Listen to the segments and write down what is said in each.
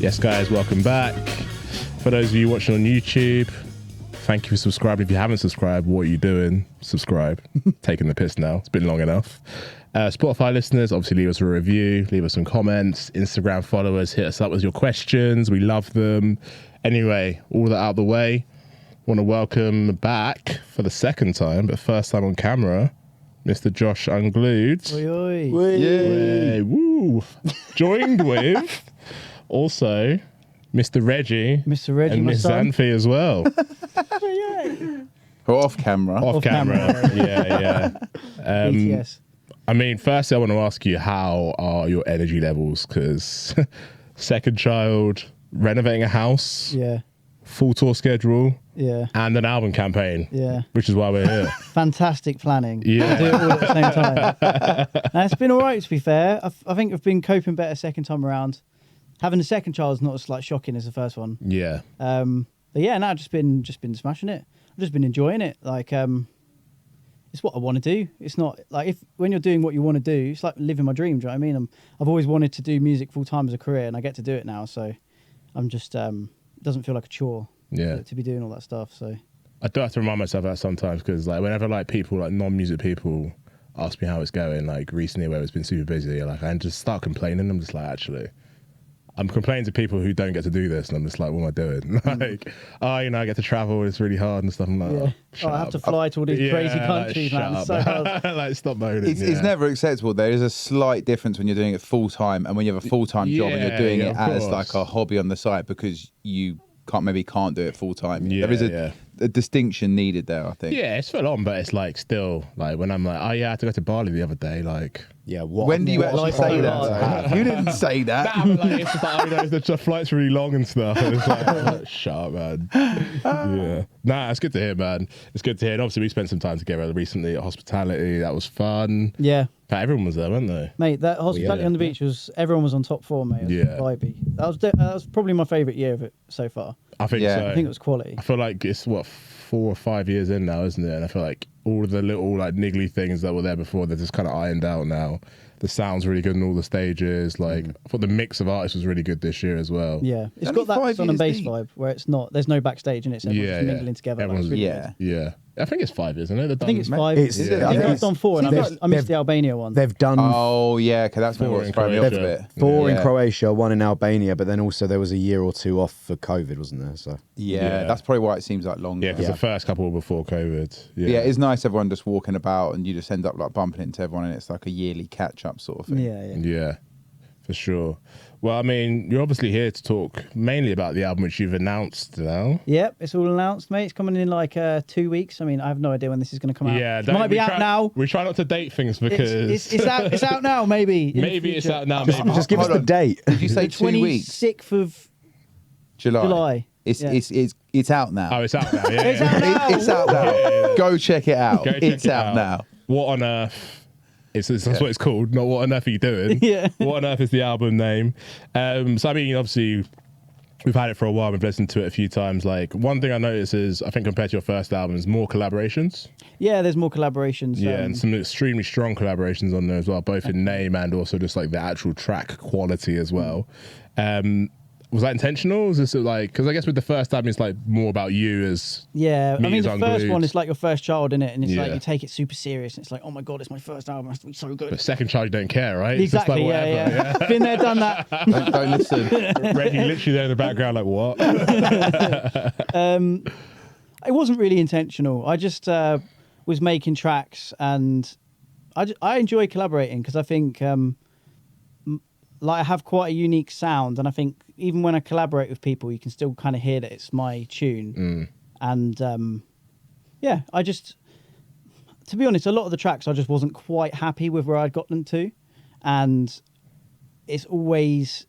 Yes, guys, welcome back. For those of you watching on YouTube, thank you for subscribing. If you haven't subscribed, what are you doing? Subscribe. Taking the piss now. It's been long enough. Spotify listeners, obviously leave us a review, leave us some comments. Instagram followers, hit us up with your questions. We love them. Anyway, all that out of the way, want to welcome back for the second time, but first time on camera, Mr. Josh Unglued. Oi, oi. Yay. Woo. Joined with also Mr. Reggie. Mr. Reggie, and my Miss son. Xanthi as well. Or off camera. Off camera. Yeah. BTS. I mean, firstly, I want to ask you, how are your energy levels? Because second child, renovating a house, Yeah. full tour schedule, Yeah. and an album campaign, Yeah. which is why we're here. Fantastic planning. Yeah. Do it all at the same time. And it's been all right, to be fair. I think I've been coping better second time around. Having the second child is not as shocking as the first one. Yeah. But yeah, no, I've just been smashing it. I've just been enjoying it. Like, it's what I want to do. It's not like when you're doing what you want to do, it's like living my dream. Do you know what I mean? I've always wanted to do music full time as a career, and I get to do it now. So I'm just it doesn't feel like a chore. Yeah. To be doing all that stuff. So I do have to remind myself that sometimes, because like whenever like people, like non-music people, ask me how it's going, like recently where it's been super busy, like I just start complaining. I'm just like, actually, I'm complaining to people who don't get to do this, and I'm just like, what am I doing? Like, I get to travel, it's really hard and stuff. I'm like, yeah, shut I have up. to fly to all these crazy countries, like, man. shut So up. hard. Like, stop moaning. It's never acceptable. There is a slight difference when you're doing it full time and when you have a full time job and you're doing it as course. like a hobby on the side, because you can't do it full time. Yeah, There is a distinction needed there, I think. Yeah, it's full on, but it's like still like when I'm like, oh yeah, I had to go to Bali the other day, like. Yeah, what? When do you actually say hard. that? You didn't say that. Nah, but like, it's just like, the flight's really long and stuff. And it's like, shut up, man. Yeah. Nah, it's good to hear, man. It's good to hear. And obviously, we spent some time together recently at hospitality. That was fun. Yeah, But everyone was there, weren't they? mate, that hospitality yeah. on the beach everyone was on top form, mate. It was Yeah. vibey. That was probably my favourite year of it so far. I think Yeah. so. I think it was quality. I feel like it's 4 or 5 years in now, isn't it? And I feel like all of the little like niggly things that were there before, they're just kind of ironed out now. The sound's really good in all the stages. Like I thought the mix of artists was really good this year as well. Yeah, it's Only got that 5 son and years bass deep. vibe where there's no backstage and it's everyone's Yeah, just yeah. mingling together. Like, Everyone's- it's really Yeah. good. Yeah. I think it's 5 years, isn't it? I think it's 5. It's- Is it? I think Yeah. I've done 4 and Seems I missed the Albania one. They've done Oh, yeah, okay, that's Four what's in throwing me off a Croatia. bit. 4 in Yeah. Croatia, 1 in Albania, but then also there was a year or 2 off for COVID, wasn't there? So Yeah, that's probably why it seems like longer. Yeah, because the first couple were before COVID. Yeah, it's nice everyone just walking about and you just end up like bumping into everyone and it's like a yearly catch up sort of thing. yeah. Yeah, for sure. Well, I mean, you're obviously here to talk mainly about the album which you've announced now. Yep, it's all announced, mate. It's coming in like 2 weeks. I mean, I have no idea when this is going to come out. Yeah, it might be out now. We try not to date things because It's out now, maybe. in the maybe it's future. out now. just, Maybe. just give us Hold the on. date. Did you say The 2 weeks? 26th of July. July. It's out now. Oh, it's out now. Yeah, It's out now. It's out now. Yeah. Go check it out. Go check It's it out now. What on earth? That's what it's called. Not what on earth are you doing? Yeah. What on earth is the album name? So I mean, obviously, we've had it for a while. We've listened to it a few times. Like one thing I noticed is, I think compared to your first album, there's more collaborations. Yeah, there's more collaborations. Yeah, and some extremely strong collaborations on there as well, both in name and also just like the actual track quality as well. Was that intentional? Was this like, because I guess with the first album, it's like more about you as Yeah, Me I mean, as the first Unglued. one is like your first child, innit? And it's like Yeah. you take it super serious. And it's like, oh my God, it's my first album. It has to be so good. but second child, you don't care, right? It's just Exactly, like yeah. whatever, Been there, done that. Don't listen. Reggie literally there in the background, like what? It wasn't really intentional. I just was making tracks, and I enjoy collaborating because I think like I have quite a unique sound, and I think even when I collaborate with people, you can still kind of hear that it's my tune. And yeah, I just, to be honest, a lot of the tracks I just wasn't quite happy with where I'd got them to, and it's always,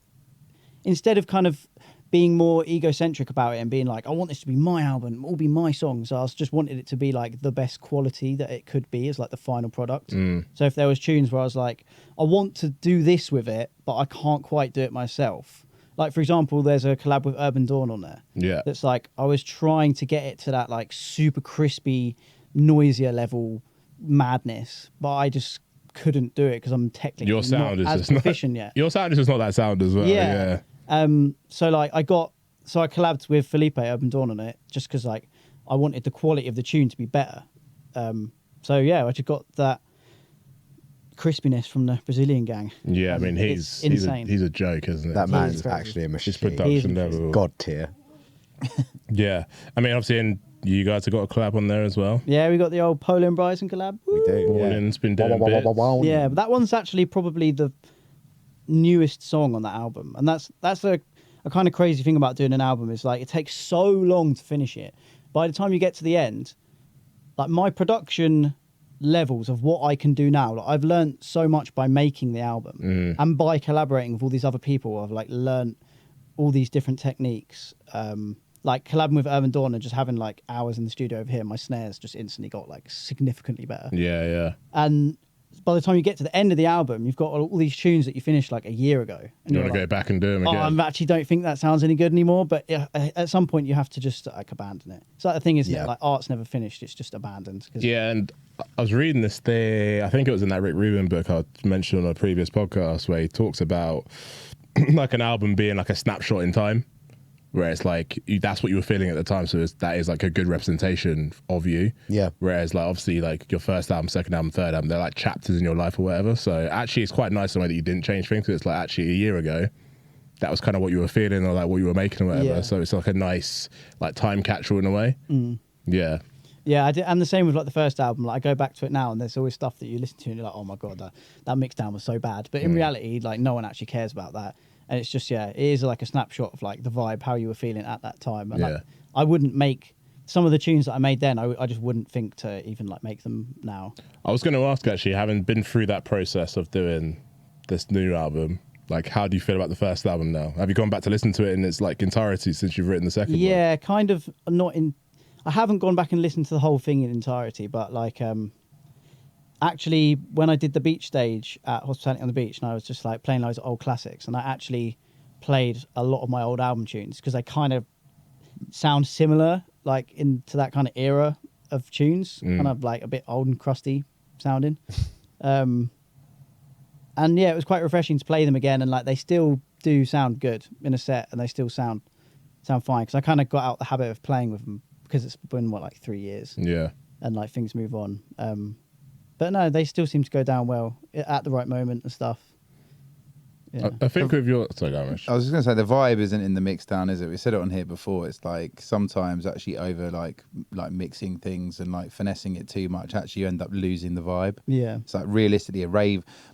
instead of kind of being more egocentric about it and being like, I want this to be my album, all be my songs. I just wanted it to be like the best quality that it could be as like the final product. So if there was tunes where I was like, I want to do this with it, but I can't quite do it myself. Like, for example, there's a collab with Urban Dawn on there. Yeah. That's like, I was trying to get it to that like super crispy, noisier level madness, but I just couldn't do it because I'm technically Your sound not is as just not proficient yet. Your sound is just not that sound as well. Yeah. Yeah. So like I collabed with Felipe Urban Dawn on it just because like I wanted the quality of the tune to be better. So yeah, I just got that crispiness from the Brazilian gang. Yeah, I mean It's insane. He's a joke, isn't it? That He is man's crazy. actually a machine. His production He is level. God tier. Yeah, I mean, obviously, and you guys have got a collab on there as well. Yeah, we got the old Pola and Bryson collab. We do. Yeah. Warning's been doing bits. Yeah, but that one's actually probably the newest song on that album, and that's a kind of crazy thing about doing an album is like it takes so long to finish it. By the time you get to the end, like my production levels of what I can do now, like I've learned so much by making the album and by collaborating with all these other people. I've like learned all these different techniques. Like collabing with Urban Dawn and just having like hours in the studio over here, my snares just instantly got like significantly better. Yeah. And by the time you get to the end of the album, you've got all these tunes that you finished like a year ago. And You you're want to like, go back and do them again? I actually don't think that sounds any good anymore. But at some point, you have to just like abandon it. It's like the thing, isn't it? Like art's never finished; it's just abandoned. Yeah, and I was reading this thing. I think it was in that Rick Rubin book I mentioned on a previous podcast where he talks about like an album being like a snapshot in time. Where it's like that's what you were feeling at the time, so that is like a good representation of you. Yeah. Whereas like obviously like your first album, second album, third album, they're like chapters in your life or whatever. So actually, it's quite nice the way that you didn't change things. Because it's like actually a year ago, that was kind of what you were feeling or like what you were making or whatever. Yeah. So it's like a nice like time capsule in a way. Yeah. Yeah, I did, and the same with like the first album. Like I go back to it now, and there's always stuff that you listen to, and you're like, "Oh my god, that mix down was so bad." But in reality, like no one actually cares about that, and it's just it is like a snapshot of like the vibe, how you were feeling at that time. And like, I wouldn't make some of the tunes that I made then. I just wouldn't think to even like make them now. I was going to ask actually, having been through that process of doing this new album, like how do you feel about the first album now? Have you gone back to listen to it in its like entirety since you've written the second one? Yeah, kind of not in. I haven't gone back and listened to the whole thing in entirety, but like actually when I did the beach stage at Hospitality on the Beach, and I was just like playing loads of old classics, and I actually played a lot of my old album tunes because they kind of sound similar, like into that kind of era of tunes, kind of like a bit old and crusty sounding. And yeah, it was quite refreshing to play them again, and like they still do sound good in a set, and they still sound fine because I kind of got out the habit of playing with them because it's been like 3 years. Yeah. And like things move on. But no, they still seem to go down well at the right moment and stuff. Yeah. I think with your... Sorry, go on, Rich. I was just going to say, the vibe isn't in the mix down, is it? We said it on here before. It's like sometimes actually over like mixing things and like finessing it too much, actually you end up losing the vibe. Yeah. It's like realistically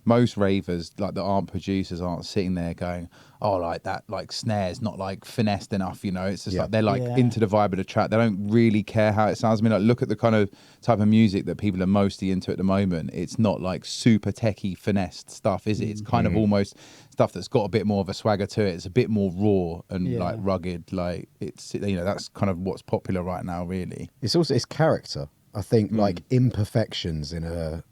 most ravers like that aren't producers aren't sitting there going, oh, like that like snare's not like finessed enough, you know. It's just like they're like into the vibe of the track. They don't really care how it sounds. I mean, like look at the kind of type of music that people are mostly into at the moment. It's not like super techie finessed stuff, is it? It's kind of almost stuff that's got a bit more of a swagger to it. It's a bit more raw and like rugged. Like it's, you know, that's kind of what's popular right now, really. It's also it's character. I think like imperfections in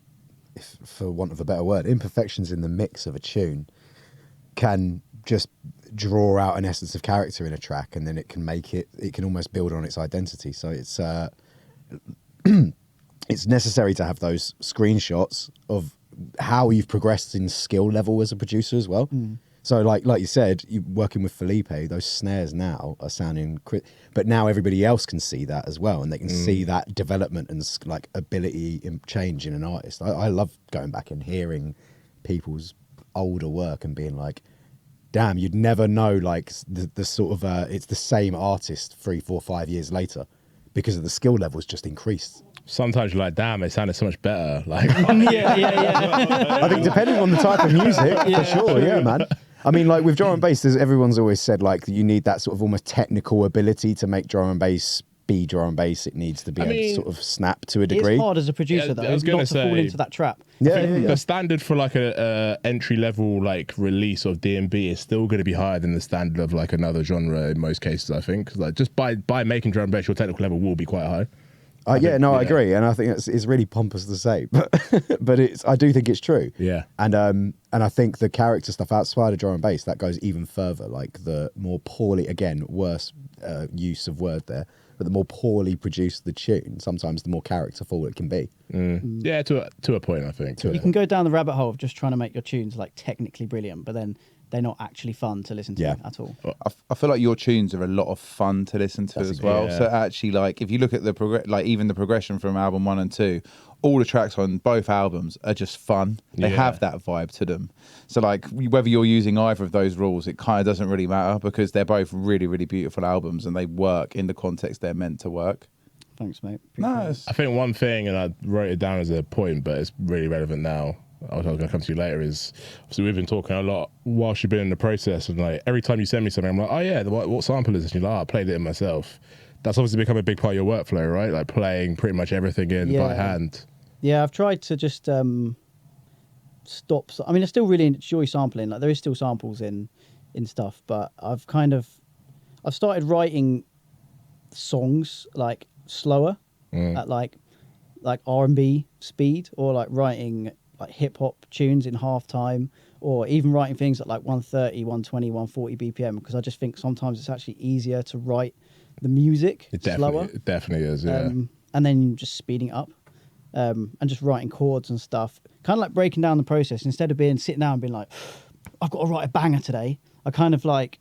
for want of a better word, imperfections in the mix of a tune can just draw out an essence of character in a track, and then it can almost build on its identity. So it's it's necessary to have those screenshots of how you've progressed in skill level as a producer as well. So like you said, you working with Felipe, those snares now are sounding but now everybody else can see that as well, and they can see that development and like ability in change in an artist. I love going back and hearing people's older work and being like, damn, you'd never know like the sort of it's the same artist 3, 4, 5 years later because of the skill levels just increased. Sometimes you're like, damn, they sounded so much better. Like, yeah. I think depending on the type of music, for sure, yeah, man. I mean, like with drum and bass, everyone's always said like you need that sort of almost technical ability to make drum and bass be drum and bass. It needs to be able to sort of snap to a degree. It's hard as a producer though, not to fall into that trap. The standard for like a entry level like release of D&B is still going to be higher than the standard of like another genre in most cases, I think. Like just by making drum and bass, your technical level will be quite high. I agree, and I think it's really pompous to say, but I do think it's true. Yeah, and I think the character stuff outside of drum and bass that goes even further. Like the more poorly, again, worse use of word there, but the more poorly produced the tune, sometimes the more characterful it can be. Yeah, to a point, I think. You can go down the rabbit hole of just trying to make your tunes like technically brilliant, but then they're not actually fun to listen to at all. I feel like your tunes are a lot of fun to listen to as well. So actually, like if you look at the even the progression from album 1 and 2, all the tracks on both albums are just fun. They have that vibe to them. So like whether you're using either of those rules, it kind of doesn't really matter because they're both really, really beautiful albums and they work in the context they're meant to work. Thanks, mate. Nice. I think one thing, and I wrote it down as a point, but it's really relevant now. I was going to come to you later. Is obviously we've been talking a lot whilst you've been in the process, and like every time you send me something, I'm like, oh yeah, what sample is this? And you're like, oh, I played it in myself. That's obviously become a big part of your workflow, right? Like playing pretty much everything in by hand. Yeah, I've tried to just stop. I mean, I still really enjoy sampling. Like there is still samples in stuff, but I've started writing songs like slower at like R&B speed, or like writing like hip hop tunes in half time, or even writing things at like 130, 120, 140 BPM, because I just think sometimes it's actually easier to write the music slower. It definitely is, yeah. And then just speeding it up. And just writing chords and stuff, kind of like breaking down the process. Instead of sitting down and being like, I've got to write a banger today, I kind of like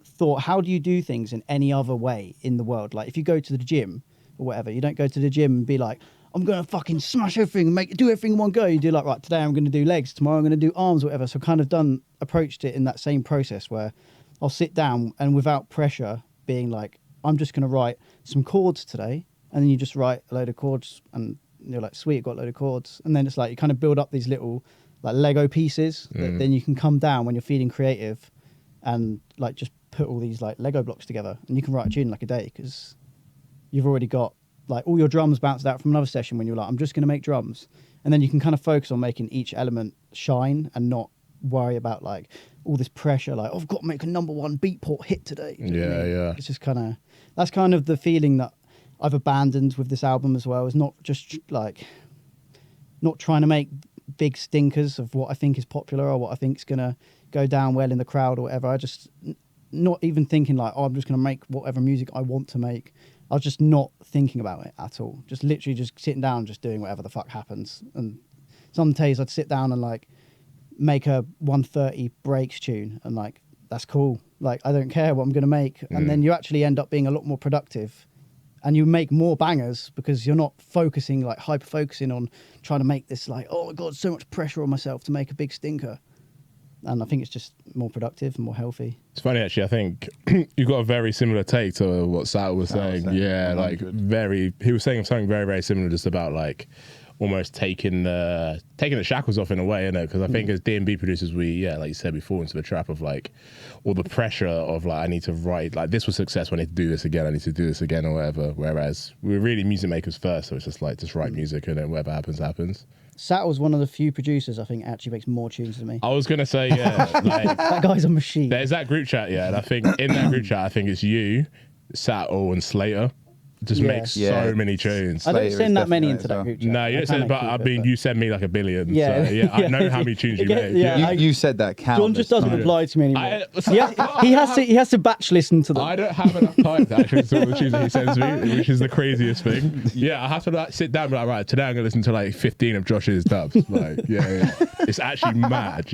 thought, how do you do things in any other way in the world? Like if you go to the gym or whatever, you don't go to the gym and be like, I'm going to fucking smash everything and do everything in one go. You do like, right, today I'm going to do legs, tomorrow I'm going to do arms, or whatever. So kind of approached it in that same process where I'll sit down and without pressure being like, I'm just going to write some chords today. And then you just write a load of chords and you're like, sweet, got a load of chords. And then it's like you kind of build up these little like Lego pieces that then you can come down when you're feeling creative and like just put all these like Lego blocks together, and you can write a tune in like a day because you've already got like all your drums bounced out from another session when you're like, I'm just going to make drums. And then you can kind of focus on making each element shine and not worry about like all this pressure, like, oh, I've got to make a #1 Beatport hit today. Yeah. It's just that's kind of the feeling that I've abandoned with this album as well, is not just like, not trying to make big stinkers of what I think is popular or what I think is going to go down well in the crowd or whatever. I just, not even thinking like, oh, I'm just going to make whatever music I want to make. I was just not thinking about it at all. Just literally just sitting down, just doing whatever the fuck happens. And some days I'd sit down and like make a 130 breaks tune and like, that's cool. Like, I don't care what I'm going to make. And then you actually end up being a lot more productive and you make more bangers because you're not focusing, like hyper focusing on trying to make this like, oh my God, so much pressure on myself to make a big stinker. And I think it's just more productive and more healthy. It's funny, actually. I think you've got a very similar take to what Sal was saying. Yeah, like he was saying something very, very similar, just about like almost taking the shackles off in a way, innit? Because I think as D&B producers, like you said, we fall into the trap of like all the pressure of like, I need to write, like this was successful, I need to do this again, I need to do this again or whatever. Whereas we're really music makers first, so it's just like, just write music and then whatever happens, happens. Sattle's one of the few producers I think actually makes more tunes than me. I was gonna say, yeah, like, that guy's a machine. There's that group chat, yeah, and I think in that group chat, I think it's you, Sattel, and Slater. Just makes so many tunes. I don't send that many into that group chat. No, you don't send, but I mean, you send me like 1 billion. Yeah, so, I know how many tunes you make. Yeah, you said that. John just doesn't reply to me anymore. He has to batch listen to them. I don't have enough time to actually listen to the tunes that he sends me, which is the craziest thing. Yeah, I have to like sit down and be like, right, today I'm gonna listen to like 15 of Josh's dubs. Like, it's actually mad.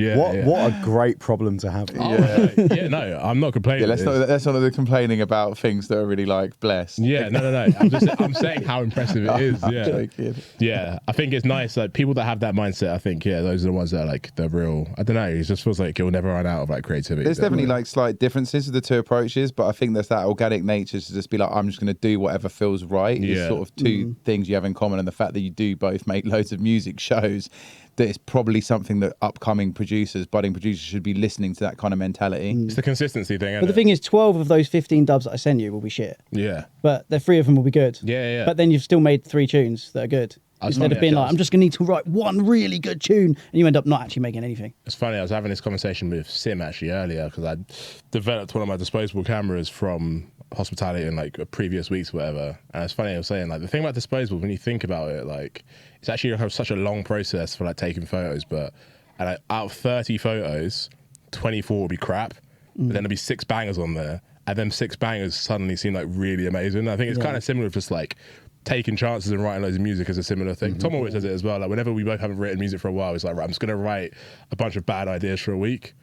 What a great problem to have. No, I'm not complaining. Let's not complaining about things that are really like blessed. Yeah, no. I'm saying how impressive it is. Yeah. I think it's nice. Like people that have that mindset, I think, those are the ones that are like the real. I don't know. It just feels like you'll never run out of like creativity. There's definitely like slight differences with the two approaches, but I think there's that organic nature to just be like, I'm just going to do whatever feels right. It's sort of two things you have in common, and the fact that you do both make loads of music shows that it's probably something that upcoming producers, budding producers, should be listening to, that kind of mentality. It's the consistency thing, But the thing is, 12 of those 15 dubs that I send you will be shit. Yeah. But the 3 of them will be good. Yeah. But then you've still made 3 tunes that are good. Instead of being like, I'm just going to need to write one really good tune, and you end up not actually making anything. It's funny, I was having this conversation with Sim actually earlier, because I developed one of my disposable cameras from hospitality in like previous weeks or whatever, and it's funny, I was saying like the thing about disposables, when you think about it, like it's actually such a long process for like taking photos, but out of 30 photos 24 will be crap, but then there'll be 6 bangers on there, and then 6 bangers suddenly seem like really amazing. I think it's kind of similar with just like taking chances and writing loads of music is a similar thing. Tom always says it as well, like whenever we both haven't written music for a while, it's like, right, I'm just gonna write a bunch of bad ideas for a week,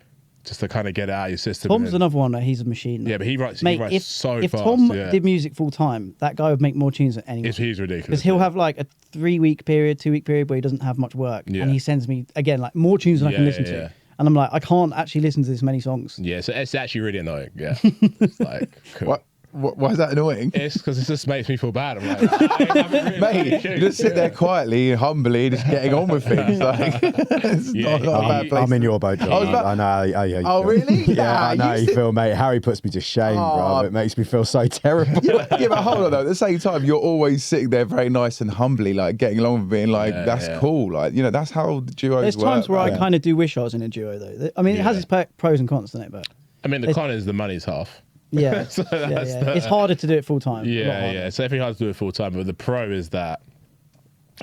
just to kind of get it out of your system. Tom's and then- another one that he's a machine. Yeah, but he writes Mate, so if fast. Tom yeah. did music full time, that guy would make more tunes than anyone. He's ridiculous. Because he'll have like a 3-week period, 2-week period where he doesn't have much work, Yeah. and he sends me again like more tunes than I can listen to, and I'm like, I can't actually listen to this many songs. Yeah, so it's actually really annoying. Yeah, it's like cool. Why is that annoying? It's because it just makes me feel bad. I'm like, I haven't really Mate, you just sit there quietly, humbly, just getting on with things. Like, it's Yeah, not a bad place. I'm in your boat, John. I was about- I know. I know how you Oh, feel. really? Yeah, Nah, I know how you you sit- feel, mate. Harry puts me to shame, bro. It makes me feel so terrible. Yeah, but hold on though. At the same time, you're always sitting there very nice and humbly, like getting along with being like, that's cool. Like, that's how the duos There's work. times where man. I kind of do wish I was in a duo though. I mean, it has its pros and cons, doesn't it? But I mean, the con is the money's half. yeah, So yeah, that's yeah. the- It's harder to do it full time. Yeah, yeah. So everything hard to do it full time, but the pro is that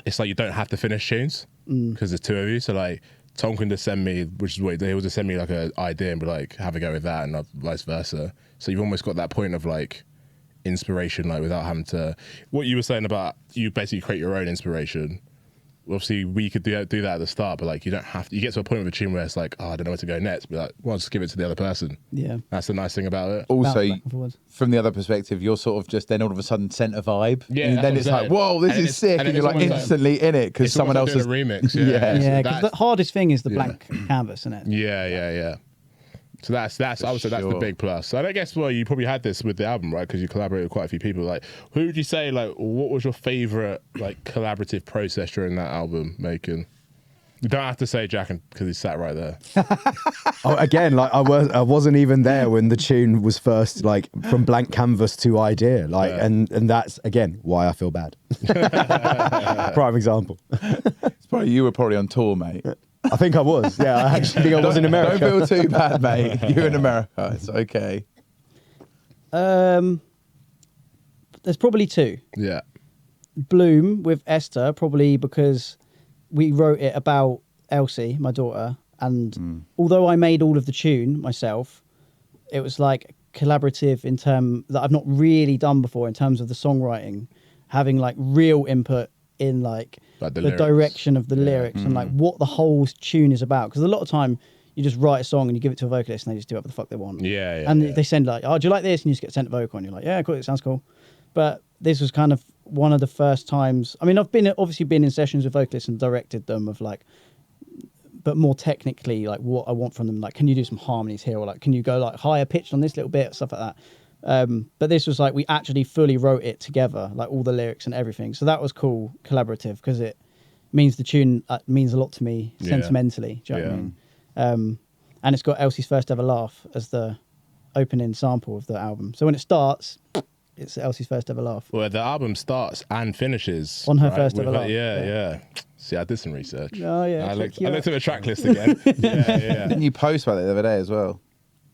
it's like you don't have to finish tunes because there's two of you. So like Tom can just send me, which is what he'll just send me like an idea and be like, have a go with that, and vice versa. So you've almost got that point of like inspiration, like without having to. What you were saying about you basically create your own inspiration. Obviously, we could do that at the start, but like you don't have to. You get to a point with a tune where it's like, oh, I don't know where to go next. But like, well, just give it to the other person. Yeah. That's the nice thing about it. Also, Bounce back and forwards. from the other perspective, you're sort of just then all of a sudden sent a vibe. Yeah, and that's then what it's I'm like, saying. whoa, this And is it's- sick, and and you're like it's almost like- instantly in it because It's someone almost else like has doing a remix. Yeah, Yeah. So Yeah, because that's- the hardest thing is the blank canvas, isn't it? Yeah. So that's I would say that's the sure. big plus. So I guess you probably had this with the album, right? Because you collaborated with quite a few people. Like, who would you say what was your favorite collaborative process during that album making? You don't have to say Jack because he sat right there. Again, I wasn't even there when the tune was first from blank canvas to idea. And that's again why I feel bad. Prime example. You were probably on tour, mate. I think I was. Yeah, I actually think I was in America. Don't feel too bad, mate. You're in America. It's okay. There's probably two. Yeah. Bloom with Esther, probably because we wrote it about Elsie, my daughter, and although I made all of the tune myself, it was like collaborative in terms that I've not really done before in terms of the songwriting, having real input in the lyrics. direction of the lyrics and what the whole tune is about. Because a lot of time you just write a song and you give it to a vocalist and they just do whatever the fuck they want. And they send oh, do you like this? And you just get sent a vocal and you're like, yeah, cool, it sounds cool. But this was kind of one of the first times. I mean, I've obviously been in sessions with vocalists and directed them but more technically, what I want from them. Can you do some harmonies here? Or can you go higher pitched on this little bit? Stuff like that. But this was we actually fully wrote it together, all the lyrics and everything. So that was cool, collaborative, because it means the tune means a lot to me sentimentally. Do you know what I mean? And it's got Elsie's First Ever Laugh as the opening sample of the album. So when it starts, it's Elsie's First Ever Laugh. Well, the album starts and finishes On her first ever with laugh. Yeah. See, I did some research. Oh, yeah, I looked check you at the track list again. yeah. Didn't you post about it the other day as well?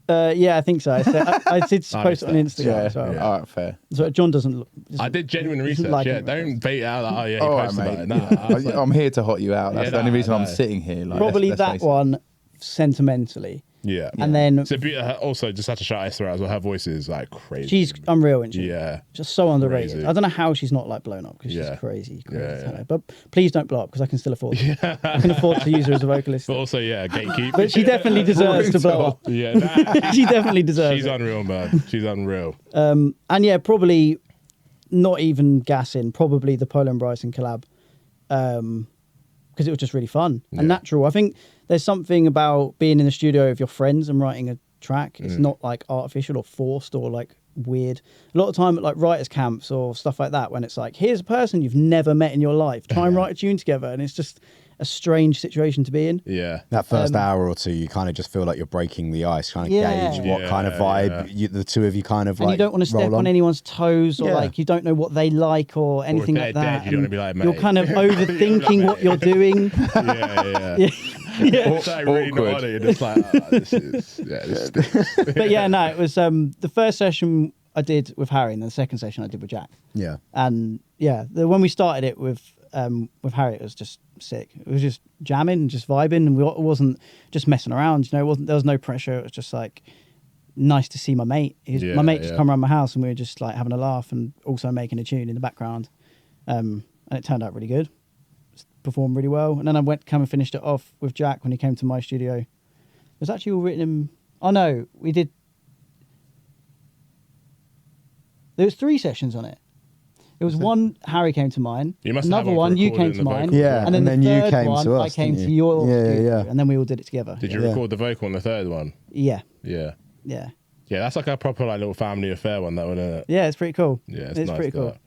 Yeah, I think so. I did post it on Instagram as well. All right, fair. So John doesn't look. I did genuine doesn't research. like yeah, it. don't bait out. Oh, yeah, he All right, posted about mate. it. Nah, I was like- I'm here to hot you out. That's Yeah, the only reason I'm no. sitting here. Probably let's that face it. one sentimentally. yeah. And then So also just had to shout Esther out as well. Her voice is crazy. she's unreal, isn't she? Yeah. Just so underrated. Crazy. I don't know how she's not blown up because Yeah. she's crazy Yeah. talent. But please don't blow up because I can still afford it. I can afford to use her as a vocalist. But also, gatekeep. But she definitely deserves to blow up. Yeah, nah, She definitely deserves she's it. unreal, man. She's unreal. And yeah, probably not even gassing, probably the Pola and Bryson collab. Because it was just really fun and natural. I think there's something about being in the studio with your friends and writing a track. It's not artificial or forced or weird. A lot of time at writers camps or stuff like that, when it's here's a person you've never met in your life, try and write a tune together, and it's just a strange situation to be in. Yeah. That first hour or two, you kind of just feel like you're breaking the ice, trying to gauge what kind of vibe the two of you kind of And you don't want to step on anyone's toes or Yeah. you don't know what they like or anything they're like that. dead, you don't and wanna be like, you're "Mate." kind of overthinking what you're doing. Yeah. Yeah. It's really not on it. You're just this stinks. But yeah, no, it was the first session I did with Harry and then the second session I did with Jack. Yeah. And yeah, when we started it with Harry, it was just sick. It was just jamming and just vibing, and it wasn't just messing around. There was no pressure. It was just nice to see my mate. My mate just come around my house and we were just having a laugh and also making a tune in the background. And it turned out really good. Performed really well. And then I came and finished it off with Jack when he came to my studio. It was actually all written in Oh no, we did. There was 3 sessions on it. It was one. Harry came to mine. You must have another one one. for You came recording to the mine. vocals, Yeah, and then and the then you third came one, to I us, came didn't to you? your Yeah, studio, yeah. and then we all did it together. Did you Yeah. record the vocal on the third one? Yeah, Yeah. yeah, Yeah, that's like a proper like little family affair one, that one, isn't it? yeah. It's pretty cool. Yeah, it's nice, pretty cool. that.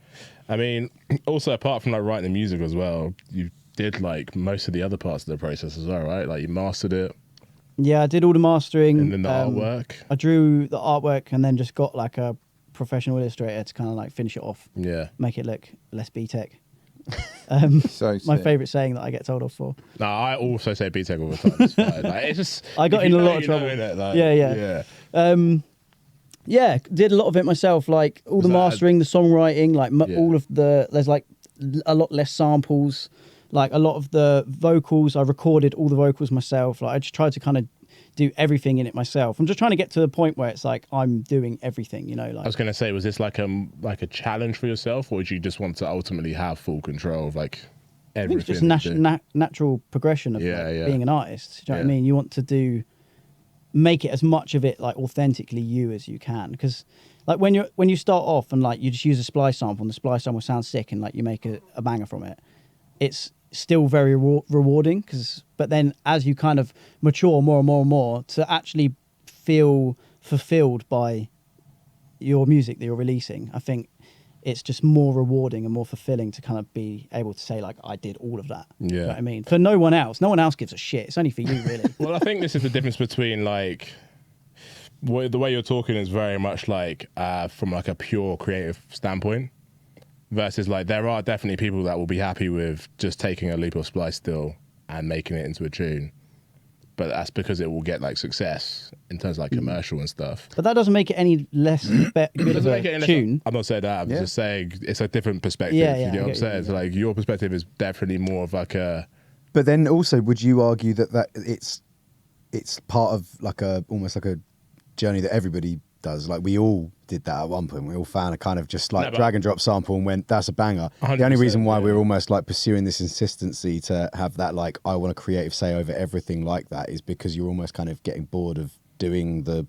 I mean, also apart from like writing the music as well, you did like most of the other parts of the process as well, right? Like you mastered it Yeah, I did all the mastering. and then the artwork. I drew the artwork and then just got like a professional illustrator to kind of like finish it off, Yeah. make it look less B-Tech. So My sick. favourite saying that I get told off for. No, I also say B-Tech all the time. It's fine. Like, it's just I got if in you a know, lot of you know, trouble. innit? Like, Yeah. Yeah, did a lot of it myself, like all the that a- mastering, the songwriting, like Yeah. all of the, there's like a lot less samples, like a lot of the vocals, I recorded all the vocals myself. Like I just tried to kind of do everything in it myself. I'm just trying to get to the point where it's like I'm doing everything, you know, I like was gonna say, was this like a challenge for yourself, or did you just want to ultimately have full control of like I think it's everything? just you do? natural progression of Yeah, like, yeah. being an artist. Do you know what I Yeah. mean? You want to make it as much of it like authentically you as you can, because like when you start off and like you just use a splice sample and the splice sample sounds sick and like you make a banger from it, it's still very rewarding. But then as you kind of mature more and more and more to actually feel fulfilled by your music that you're releasing, I think it's just more rewarding and more fulfilling to kind of be able to say like I did all of that. Yeah. You know what I mean? For no one else gives a shit. It's only for you, really. Well, I think this is the difference between like the way you're talking is very much like from like a pure creative standpoint, versus like there are definitely people that will be happy with just taking a loop of splice still and making it into a tune, but that's because it will get like success in terms of like commercial and stuff. But that doesn't make it any less good of Doesn't make it a any less- tune. I'm not saying that. I'm Yeah. just saying it's a different perspective. Yeah, yeah, you know I what I'm get you, saying? So like your perspective is definitely more of like a But then also, would you argue that it's part of like almost like a journey that everybody does? Like we all did that at one point. We all found a kind of just like No, but- drag and drop sample and went, that's a banger. The only 100%, reason why yeah. we're almost like pursuing this inconsistency to have that like I want a creative say over everything like that is because you're almost kind of getting bored of doing the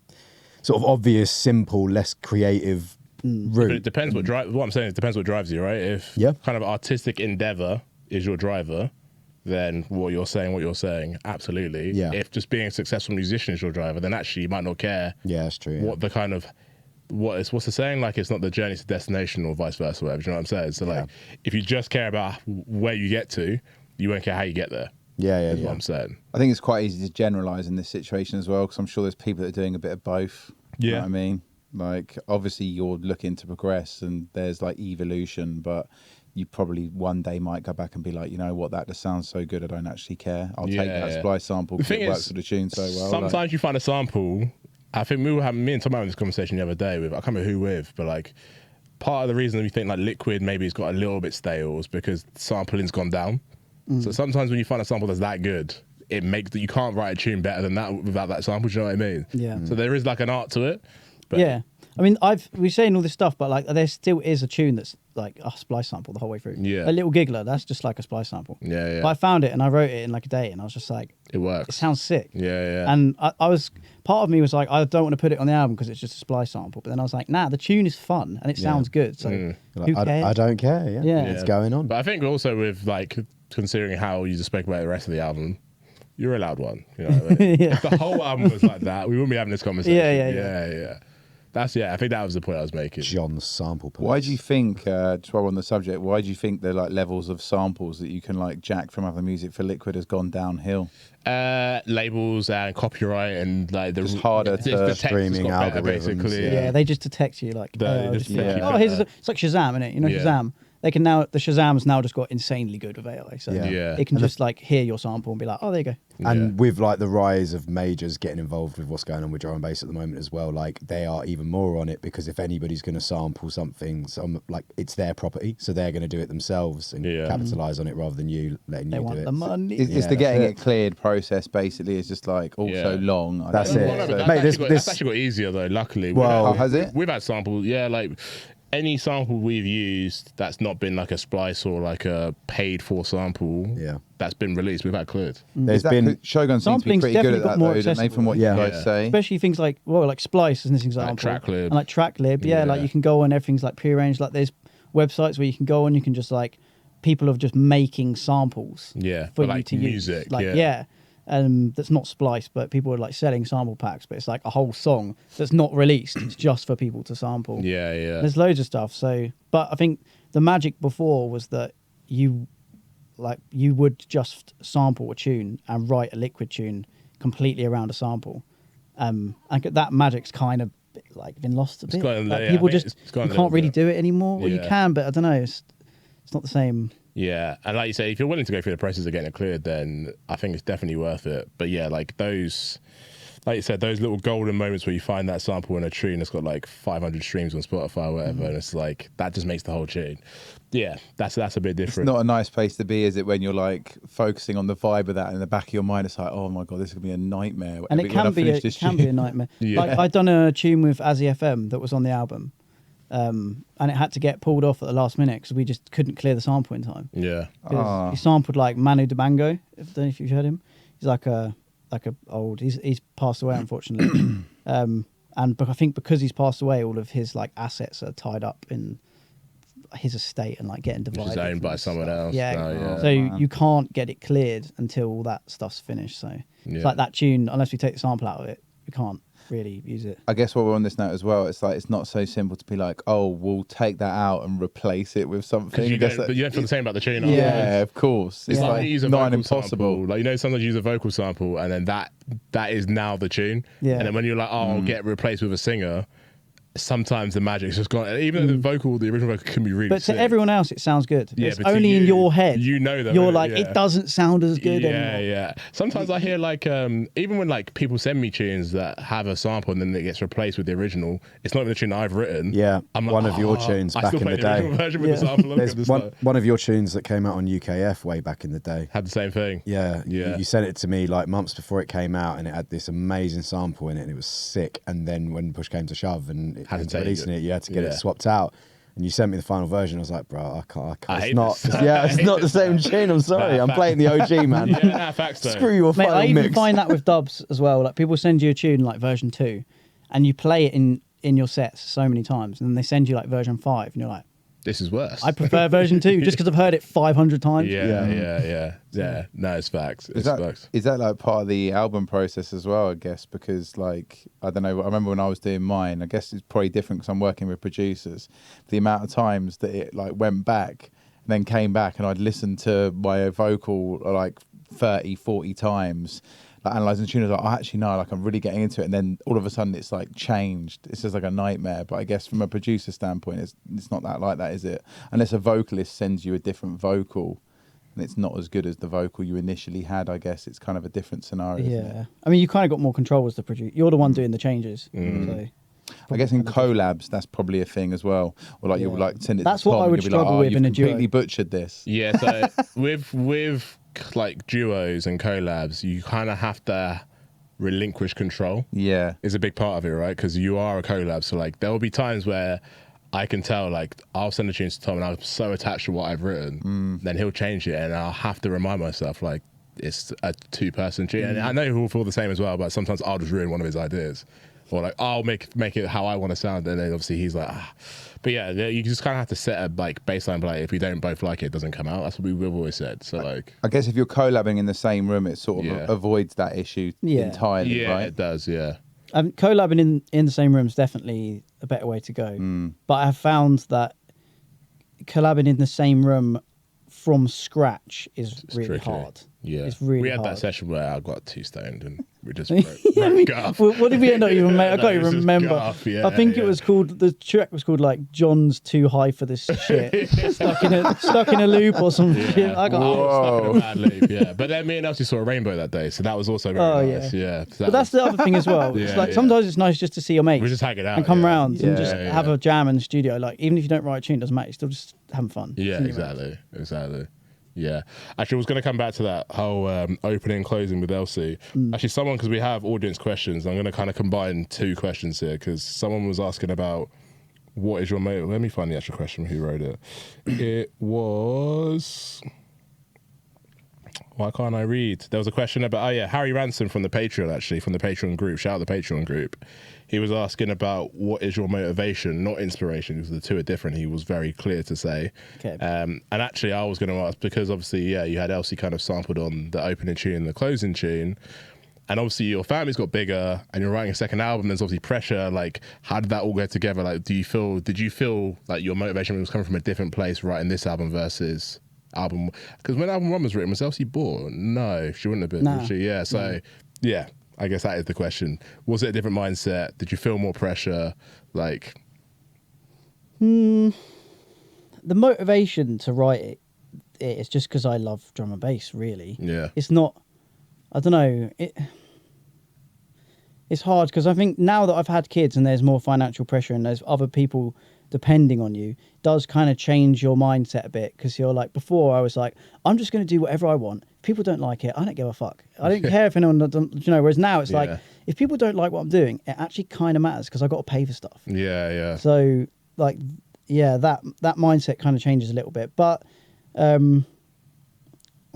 sort of obvious, simple, less creative But route. it depends what drive. What I'm saying is, it depends what drives you, right? If Yeah. kind of artistic endeavor is your driver, then what you're saying, absolutely. Yeah. If just being a successful musician is your driver, then actually you might not care Yeah, that's true. Yeah. what the kind of what's the saying? Like it's not the journey to destination or vice versa. Whatever. Do you know what I'm saying? So like, if you just care about where you get to, you won't care how you get there. Yeah, Is yeah. what I'm saying. I think it's quite easy to generalize in this situation as well, because I'm sure there's people that are doing a bit of both. You know Yeah. what I mean? Like, obviously, you're looking to progress and there's like evolution, but you probably one day might go back and be like, you know what, that just sounds so good, I don't actually care. I'll take Yeah, that yeah. splice sample The because it thing works is, for the tune so well. sometimes like, you find a sample. I think me and Tom having this conversation the other day with, I can't remember who with, but like part of the reason we think like Liquid maybe it's got a little bit stale is because sampling's gone down. So sometimes when you find a sample that's that good, it makes that you can't write a tune better than that without that sample. Do you know what I mean? Yeah. So there is like an art to it. But Yeah. I mean, we're saying all this stuff, but like, there still is a tune that's like a splice sample the whole way through. Yeah. A Little Giggler, that's just like a splice sample. Yeah, yeah. But I found it and I wrote it in like a day, and I was just like, It works. it sounds sick. Yeah, yeah. And I was, part of me was like, I don't want to put it on the album because it's just a splice sample. But then I was like, nah, the tune is fun and it sounds good. So Mm. Like, who cares? I don't care. Yeah. Yeah. It's going on. But I think also with like considering how you just spoke about the rest of the album, you're a loud one. You know what I mean? Yeah. If the whole album was like that, we wouldn't be having this conversation. Yeah. That's I think that was the point I was making. John's sample. why do you think, just while we're on the subject, why do you think the like levels of samples that you can like jack from other music for Liquid has gone downhill? Labels and copyright and like the Just harder the to text has streaming got better, algorithms, basically. Yeah, they just detect you like, They just just make think, you oh, here's better. it's like Shazam, innit? You know Yeah. Shazam. They can now, the Shazam's now just got insanely good with AI. So Yeah. Yeah. it can just like hear your sample and be like, oh, there you go. And with like the rise of majors getting involved with what's going on with drum and bass at the moment as well, like they are even more on it, because if anybody's going to sample something, like it's their property, so they're going to do it themselves and Yeah. capitalize on it rather than you letting They you want do it. the money. It's Yeah, the that's getting it. it cleared process basically is just like also Yeah. long. I That's don't it. know. Well, no, So- but Mate, that's this- actually got easier though. Luckily, Well- Oh, has it? We've had samples. Yeah, like any sample we've used that's not been like a splice or like a paid for sample that's been released, we've had cleared. There's been Shogun seems to be Sampling's pretty good definitely at got that, more though, don't they, from what accessible. you Yeah. guys say? Especially things like Splice as an example, Tracklib. and like Tracklib. Yeah, like you can go on everything's like prearranged. Like there's websites where you can go on, you can just like people are just making samples. Yeah, for for, you like, to music, use. Like yeah. that's not Splice, but people are like selling sample packs, but it's like a whole song that's not released. It's just for people to sample. Yeah, yeah. There's loads of stuff. So, but I think the magic before was that you would just sample a tune and write a liquid tune completely around a sample. And that magic's kind of like been lost a bit. gone, Like, yeah, people I think just it's gone a you little can't really bit. do it anymore. Well, you Yeah. can, but I don't know. It's not the same. Yeah, and like you say, if you're willing to go through the process of getting it cleared, then I think it's definitely worth it. But yeah, like those, like you said, those little golden moments where you find that sample in a tune that's got like 500 streams on Spotify or whatever, and it's like that just makes the whole tune. Yeah, that's a bit It's different. not a nice place to be, is it, when you're like focusing on the vibe of that, and in the back of your mind it's like, oh my god, this is gonna be a nightmare. And it when I can be finish this tune. a nightmare. Yeah. Like I'd done a tune with Azzy FM that was on the album, and it had to get pulled off at the last minute because we just couldn't clear the sample in time. Yeah, 'Cause he sampled like Manu Dibango. I don't know if you've heard him. He's like a old. He's passed away unfortunately. But I think because he's passed away, all of his like assets are tied up in his estate and like getting which divided. is owned from by someone stuff. else. Yeah. now, yeah. So man. you can't get it cleared until all that stuff's finished. So Yeah. it's like that tune. Unless we take the sample out of it, we can't really use it. I guess while we're on this note as well, it's like it's not so simple to be like, oh, we'll take that out and replace it with something. Because you I guess don't, that- but you don't feel the same about the tune. yeah, afterwards. of course. It's It's like like you use a not vocal an impossible. sample. Like, you know, sometimes you use a vocal sample and then that is now the tune. Yeah. And then when you're like, oh, I'll get replaced with a singer, sometimes the magic's just gone. Even though the original vocal can be really But sick. to everyone else, it sounds good. Yeah, It's but to only in you, your head. you know that, You're like, yeah. it doesn't sound as good yeah, anymore. yeah. Sometimes I hear like, even when like people send me tunes that have a sample and then it gets replaced with the original, it's not even the tune that I've written. Yeah, I'm like, one of your tunes I back still in play the original day. version with Yeah. the sample. There's Just one, like, one of your tunes that came out on UKF way back in the day. had the same thing. Yeah, Yeah. You sent it to me like months before it came out, and it had this amazing sample in it, and it was sick. And then when push came to shove, and it Had to came to change releasing it. it, you had to get Yeah. it swapped out. And you sent me the final version. I was like, bro, I can't. I It's hate not. this. Yeah, it's not the same tune. I'm sorry. Nah, I'm fact. playing the OG, man. Yeah, nah, facts though. Screw your Mate, final I even mix. find that with dubs as well. Like people send you a tune like version 2 and you play it in your sets so many times and then they send you like version 5 and you're like, This is worse. I prefer version 2 just because I've heard it 500 times. Yeah. No, it's facts. It's facts. Is that like part of the album process as well, I guess? Because like, I don't know, I remember when I was doing mine, I guess it's probably different because I'm working with producers. The amount of times that it like went back and then came back and I'd listened to my vocal like 30, 40 times, like analysing the tune, I was like, oh, actually no, like I'm really getting into it. And then all of a sudden it's like changed. It's just like a nightmare. But I guess from a producer standpoint, it's not that like that, is it? Unless a vocalist sends you a different vocal and it's not as good as the vocal you initially had, I guess it's kind of a different scenario. Isn't it? Yeah. I mean, you kind of got more control as the producer. You're the one doing the changes. So. I guess in collabs, that's probably a thing as well. Or like you'll Yeah. like send it That's to what Tom I and would you'll be like, struggle oh, with you've in a duo. completely butchered this. Yeah, so with like duos and collabs, you kind of have to relinquish control. Yeah. Is a big part of it, right? Because you are a collab, so like there will be times where I can tell, like I'll send the tunes to Tom and I'm so attached to what I've written, then he'll change it, and I'll have to remind myself like it's a 2-person tune, and I know he'll feel the same as well. But sometimes I'll just ruin one of his ideas, or like I'll make it how I want to sound, and then obviously he's like, ah. But yeah, you just kind of have to set a like baseline. But like, if we don't both like it, it doesn't come out. That's what we've always said. So like, I guess if you're collabing in the same room, it sort of Yeah. avoids that issue Yeah. entirely, yeah, right? it does. Yeah, Collabing in the same room is definitely a better way to go. But I have found that collabing in the same room from scratch is it's really tricky. hard. Yeah, It's really we had hard. that session where I got too stoned and we just Yeah, broke guff. what did we end up even make? I No, can't it even was just remember. guff, yeah, I think yeah. it was called, the track was called like John's Too High for This Shit. stuck in a loop or some shit. I got, Stuck in a bad loop, yeah. But then me and Elsie saw a rainbow that day, so that was also very nice. Yeah. So But that's the other thing as well. It's Yeah, like yeah. sometimes it's nice just to see your mates we're just hanging out and come yeah. round and Yeah, just yeah. have a jam in the studio. Like even if you don't write a tune, it doesn't matter. You're still just having fun. Yeah, Seeing your mates. exactly. Yeah. Actually, I was going to come back to that whole opening and closing with Elsie. Actually, because we have audience questions, I'm going to kind of combine 2 questions here because someone was asking about what is your motive? Let me find the actual question. Who wrote it? It was. Why can't I read? There was a question about, Harry Ransom from the Patreon, actually, from the Patreon group. Shout out the Patreon group. He was asking about what is your motivation, not inspiration, because the two are different. He was very clear to say. Okay. And actually, I was going to ask, because obviously, you had Elsie kind of sampled on the opening tune and the closing tune. And obviously, your family's got bigger, and you're writing a second album. There's obviously pressure. Like, how did that all go together? Like, did you feel like your motivation was coming from a different place writing this album versus album? Because when album 1 was written, was Elsie born? No, she wouldn't have been. Nah. Would she? Yeah. So, yeah, I guess that is the question. Was it a different mindset? Did you feel more pressure? Like, the motivation to write it is just because I love drum and bass. Really. yeah, It's not. I don't know. It's hard because I think now that I've had kids and there's more financial pressure and there's other people depending on you, it does kind of change your mindset a bit, because you're like, before I was like, I'm just going to do whatever I want. If people don't like it, I don't give a fuck. I don't care if anyone doesn't, whereas now it's like, if people don't like what I'm doing, it actually kind of matters because I got to pay for stuff. yeah. So like, that mindset kind of changes a little bit, but I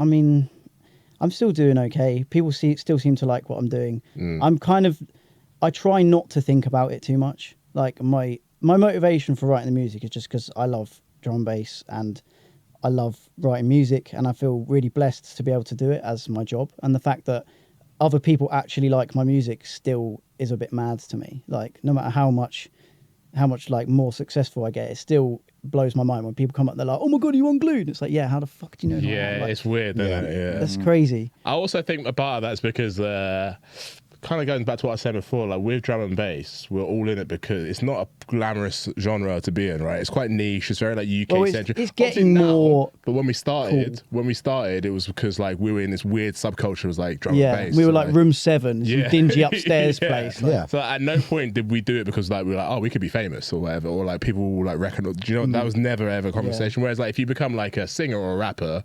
mean, I'm still doing okay. People still seem to like what I'm doing. I try not to think about it too much. Like my motivation for writing the music is just because I love drum and bass and I love writing music, and I feel really blessed to be able to do it as my job. And the fact that other people actually like my music still is a bit mad to me. Like, no matter how much like more successful I get, it still blows my mind when people come up and they're like, oh my god, are you Unglued? It's like, yeah, how the fuck do you know who I am? Like, it's weird, isn't it? Yeah. that's crazy. I also think a part of that's because kind of going back to what I said before, like with drum and bass, we're all in it because it's not a glamorous genre to be in, right? It's quite niche. It's very like UK centric. It's getting more. But when we started, it was because like we were in this weird subculture, was like drum and bass. We were like Room 7, some dingy upstairs place. Yeah. So at no point did we do it because like we were like, oh, we could be famous or whatever, or like people will like recognize. Do you know, that was never ever a conversation. Whereas like if you become like a singer or a rapper,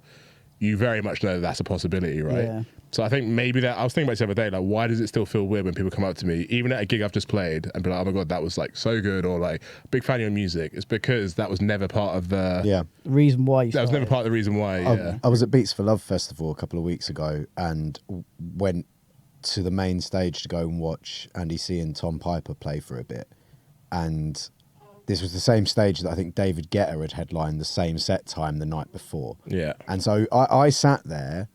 you very much know that's a possibility, right? Yeah. So I think maybe that, I was thinking about this the other day, like, why does it still feel weird when people come up to me, even at a gig I've just played, and be like, oh my God, that was like so good, or like, big fan of your music? It's because that was never part of the reason why you That was never part of the reason why, I was at Beats for Love Festival a couple of weeks ago and went to the main stage to go and watch Andy C and Tom Piper play for a bit. And this was the same stage that I think David Guetta had headlined the same set time the night before. Yeah. And so I sat there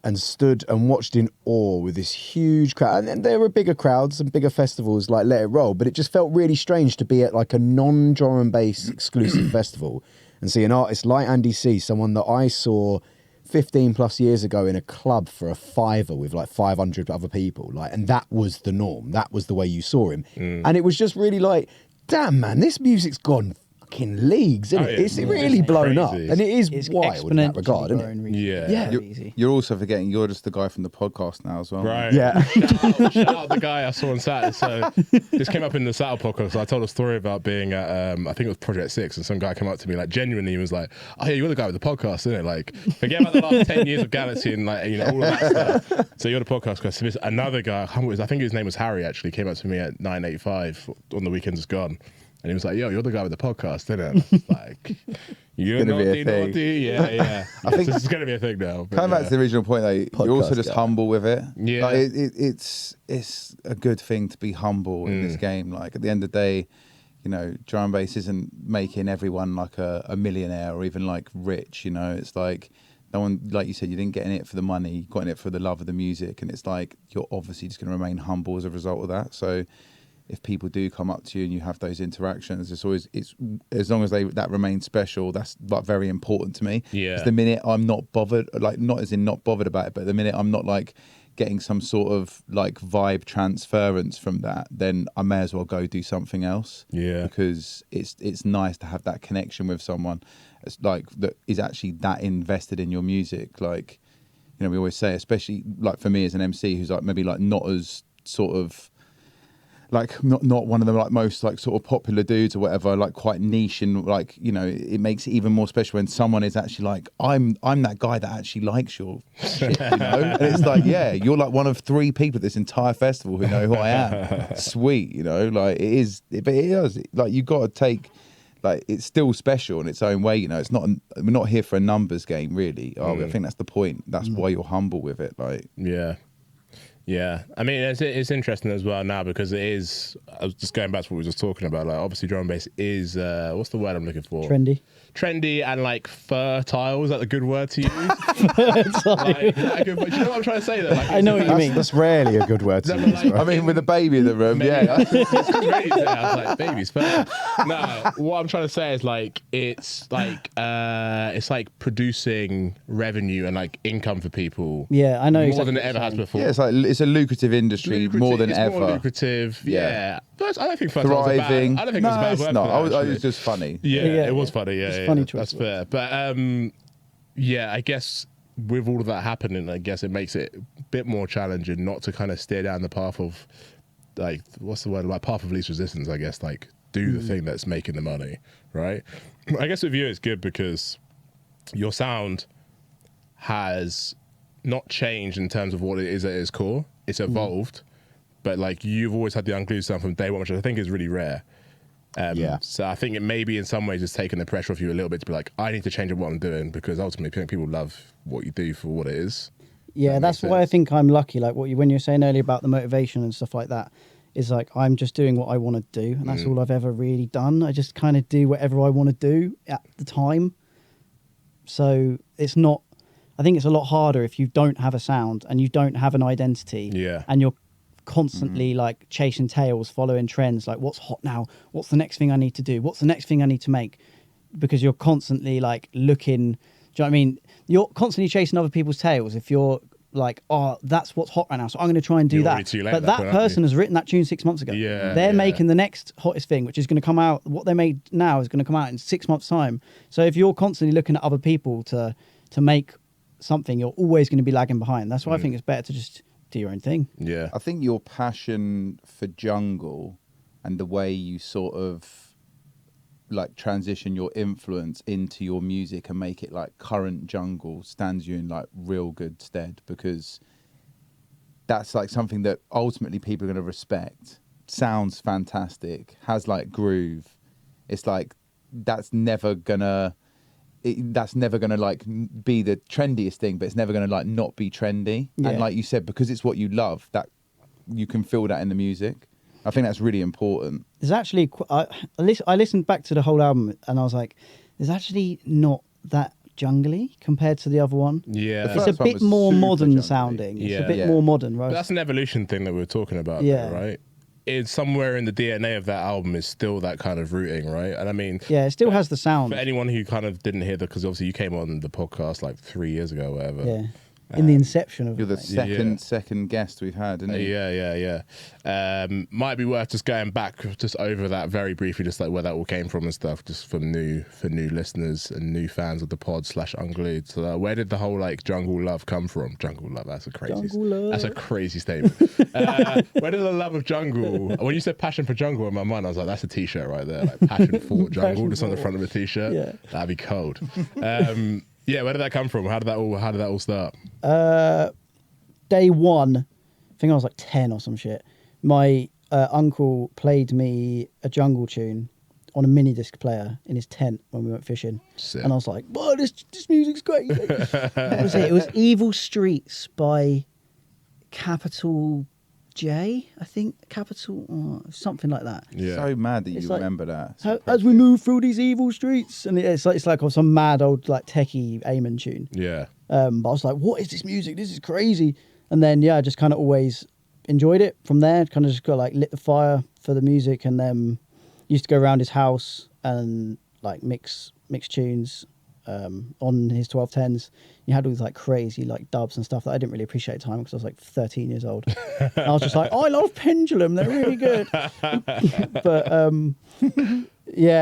and stood and watched in awe with this huge crowd. And there were bigger crowds and bigger festivals like Let It Roll, but it just felt really strange to be at like a non-drum and bass exclusive festival and see an artist like Andy C, someone that I saw 15 plus years ago in a club for a $5 with like 500 other people. Like, and that was the norm. That was the way you saw him. And it was just really like, damn, man, this music's gone fucking leagues, isn't it? It's really blown up. And it is wild in that regard, isn't it? Yeah. You're also forgetting you're just the guy from the podcast now as well. Right. Yeah. Shout out the guy I saw on Saturday. So this came up in the Saturday podcast. So I told a story about being at, I think it was Project 6, and some guy came up to me, like, genuinely was like, oh yeah, you're the guy with the podcast, isn't it? Like, forget about the last 10 years of Galaxy and like, you know, all of that stuff. So you're the podcast guy. So this, another guy, I think his name was Harry, actually, came up to me at 9:85 on the Weekend Is Gone. And he was like, yo, you're the guy with the podcast, isn't it? And I was like, you're naughty. Yeah. I think this is going to be a thing now. Coming back to the original point, though, you're also just humble with it. Yeah. Like, it's a good thing to be humble in this game. Like, at the end of the day, you know, drum and bass isn't making everyone like a millionaire or even like rich, you know. It's like, no one, like you said, you didn't get in it for the money, you got in it for the love of the music. And it's like, you're obviously just going to remain humble as a result of that. So if people do come up to you and you have those interactions, it's as long as that remains special, that's like very important to me. Yeah. Because the minute I'm not bothered, like not as in not bothered about it, but the minute I'm not like getting some sort of like vibe transference from that, then I may as well go do something else. Yeah. Because it's nice to have that connection with someone that's like that is actually that invested in your music. Like, you know, we always say, especially like for me as an MC who's like maybe like not as sort of like not one of the like most like sort of popular dudes or whatever, like quite niche, and like, you know, it makes it even more special when someone is actually like, I'm that guy that actually likes your shit, you know. And it's like, yeah, you're like one of 3 people at this entire festival who know who I am. Sweet, you know, like it is, but it is like, you got to take, like, it's still special in its own way, you know. It's not, we're not here for a numbers game, really. I think that's the point. That's why you're humble with it, like. Yeah, I mean, it's interesting as well now, because it is, I was just going back to what we were just talking about, like, obviously drum and bass is, what's the word I'm looking for? Trendy and like fertile. Is that a good word to use? Like, do you know what I'm trying to say though? Like, I know what you mean. That's rarely a good word to use. like, I mean, with a baby in the room, yeah. I was like, baby's perfect. No, what I'm trying to say is like, it's like producing revenue and like income for people. Yeah, I know more exactly than it ever has before. Yeah, it's a lucrative industry more than it's ever. More lucrative, yeah. But I don't think thriving. I don't think it was a bad it's word. not. For that, it was just funny. Yeah, it was funny. Yeah, funny choice. That's fair. But yeah, I guess with all of that happening, I guess it makes it a bit more challenging not to kind of steer down the path of, like, what's the word, like, path of least resistance, I guess, like, do the thing that's making the money, right? I guess with you it's good because your sound has not changed in terms of what it is at its core. It's evolved, but like, you've always had the Unglued sound from day one, which I think is really rare. So I think it maybe in some ways it's taken the pressure off you a little bit to be like, I need to change what I'm doing, because ultimately people love what you do for what it is. Yeah, that's why I think I'm lucky. Like when you were saying earlier about the motivation and stuff like that, is like, I'm just doing what I want to do, and that's all I've ever really done. I just kind of do whatever I want to do at the time. So it's not, I think it's a lot harder if you don't have a sound and you don't have an identity. Yeah. And you're constantly like chasing tails, following trends, like what's hot now, what's the next thing I need to do, what's the next thing I need to make, because you're constantly like looking, do you know what I mean, you're constantly chasing other people's tails. If you're like, oh, that's what's hot right now, so I'm going to try and do that, but that person has written that tune 6 months ago. They're making the next hottest thing, which is going to come out, what they made now is going to come out in 6 months time. So if you're constantly looking at other people to make something, you're always going to be lagging behind. That's why I think it's better to just do your own thing. Yeah. I think your passion for jungle and the way you sort of like transition your influence into your music and make it like current jungle stands you in like real good stead, because that's like something that ultimately people are going to respect. Sounds fantastic, has like groove. It's like that's never gonna like be the trendiest thing, but it's never gonna like not be trendy. And like you said, because it's what you love, that you can feel that in the music. I think that's really important. There's actually I listened back to the whole album and I was like, there's actually not that jungly compared to the other one. Yeah. It's a bit more modern sounding. It's a bit more modern, right? But that's an evolution thing that we were talking about, though, right? It's somewhere in the DNA of that album is still that kind of rooting, right? And I mean, it still has the sound. For anyone who kind of didn't hear that, because obviously you came on the podcast like 3 years ago, or whatever. Yeah. In the inception of you're the second guest we've had, isn't it? Yeah. Might be worth just going back just over that very briefly, just like where that all came from and stuff, just for new listeners and new fans of the pod / Unglued. So where did the whole like jungle love come from? Jungle love, that's a crazy statement. Where did the love of jungle? When you said passion for jungle in my mind, I was like, that's a t-shirt right there, like passion for jungle, just on the front of a t-shirt. Yeah. That'd be cold. Yeah, where did that come from? How did that all start? Day one, I think I was like 10 or some shit. My uncle played me a jungle tune on a mini disc player in his tent when we went fishing. Sick. And I was like, "Whoa, this music's great." That was it. It was Evil Streets by Capital J, I think, something like that. Yeah. So mad that you remember that. As we move through these evil streets, and it's like some mad old like techie Amen tune. Yeah. But I was like, what is this music? This is crazy. And then I just kind of always enjoyed it from there. Kind of just got like lit the fire for the music, and then used to go around his house and like mix tunes on his 1210s. You had all these like crazy like dubs and stuff that I didn't really appreciate at the time because I was like 13 years old. And I was just like, I love Pendulum, they're really good. But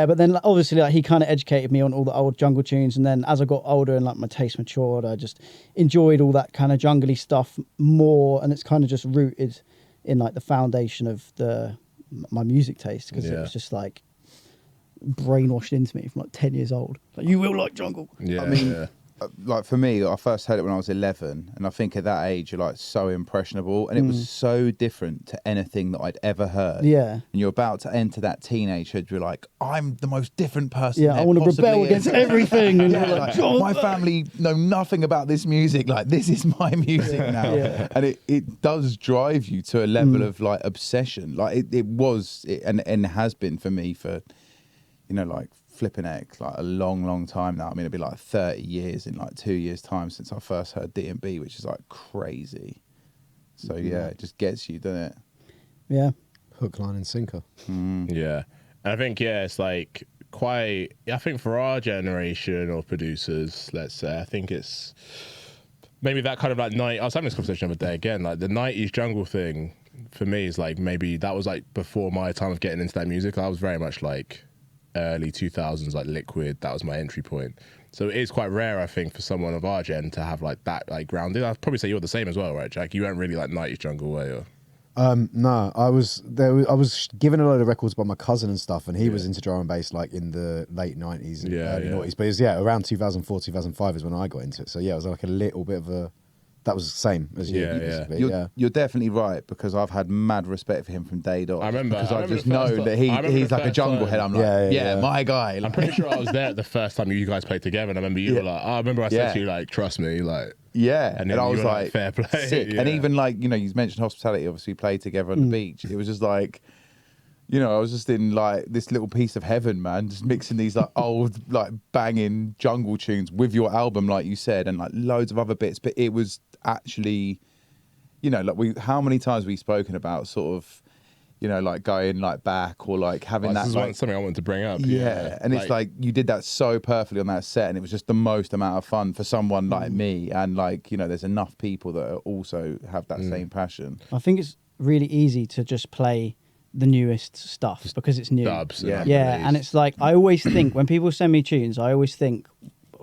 but then obviously like he kind of educated me on all the old jungle tunes, and then as I got older and like my taste matured, I just enjoyed all that kind of jungly stuff more, and it's kind of just rooted in like the foundation of the my music taste, because it was just like brainwashed into me from like 10 years old. Like, you will like jungle. Yeah, I mean, like for me, I first heard it when I was 11, and I think at that age you're like so impressionable, and it was so different to anything that I'd ever heard. Yeah. And you're about to enter that teenagehood, you're like, I'm the most different person. Yeah, I want to rebel against everything. And Yeah, you're like, like, my family know nothing about this music. Like, this is my music now. Yeah. And it does drive you to a level of like obsession. Like and has been for me for, you know, like flipping X, like a long time now. I mean, it'll be like 30 years in like 2 years' time since I first heard D&B, which is like crazy. So yeah, it just gets you, doesn't it? Yeah. Hook, line, and sinker. Yeah. And I think, it's like quite, I think for our generation of producers, let's say, I think it's maybe that kind of like I was having this conversation the other day again, like the 90s jungle thing for me is like, maybe that was like before my time of getting into that music. I was very much like early 2000s, like Liquid. That was my entry point. So it is quite rare, I think, for someone of our gen to have like that like grounded. I'd probably say you're the same as well, right, Jack? You weren't really like 90s jungle way, or No, I was given a load of records by my cousin and stuff, and he was into drum and bass like in the late 90s and early 90s. But it was, around 2004, 2005 is when I got into it. So yeah, it was like a little bit of a, that was the same as you. You're definitely right, because I've had mad respect for him from day dot. I remember because I've just the first known that time- he's like a jungle head. I'm like, my guy. I'm pretty sure I was there the first time you guys played together, and I remember you were like, I remember I said to you like, trust me, like. Yeah, and I was were like, fair play. Sick. Yeah. And even like, you know, you mentioned Hospitality, obviously we played together on the beach. It was just like, you know, I was just in like this little piece of heaven, man, just mixing these like old, like banging jungle tunes with your album, like you said, and like loads of other bits. But it was actually, you know, like how many times we've spoken about sort of, you know, like going like back or like having that. This is something I wanted to bring up. Yeah. And it's like you did that so perfectly on that set, and it was just the most amount of fun for someone like me. And like, you know, there's enough people that also have that same passion. I think it's really easy to just play the newest stuff because it's new. Dubs. And it's like, I always think when people send me tunes, I always think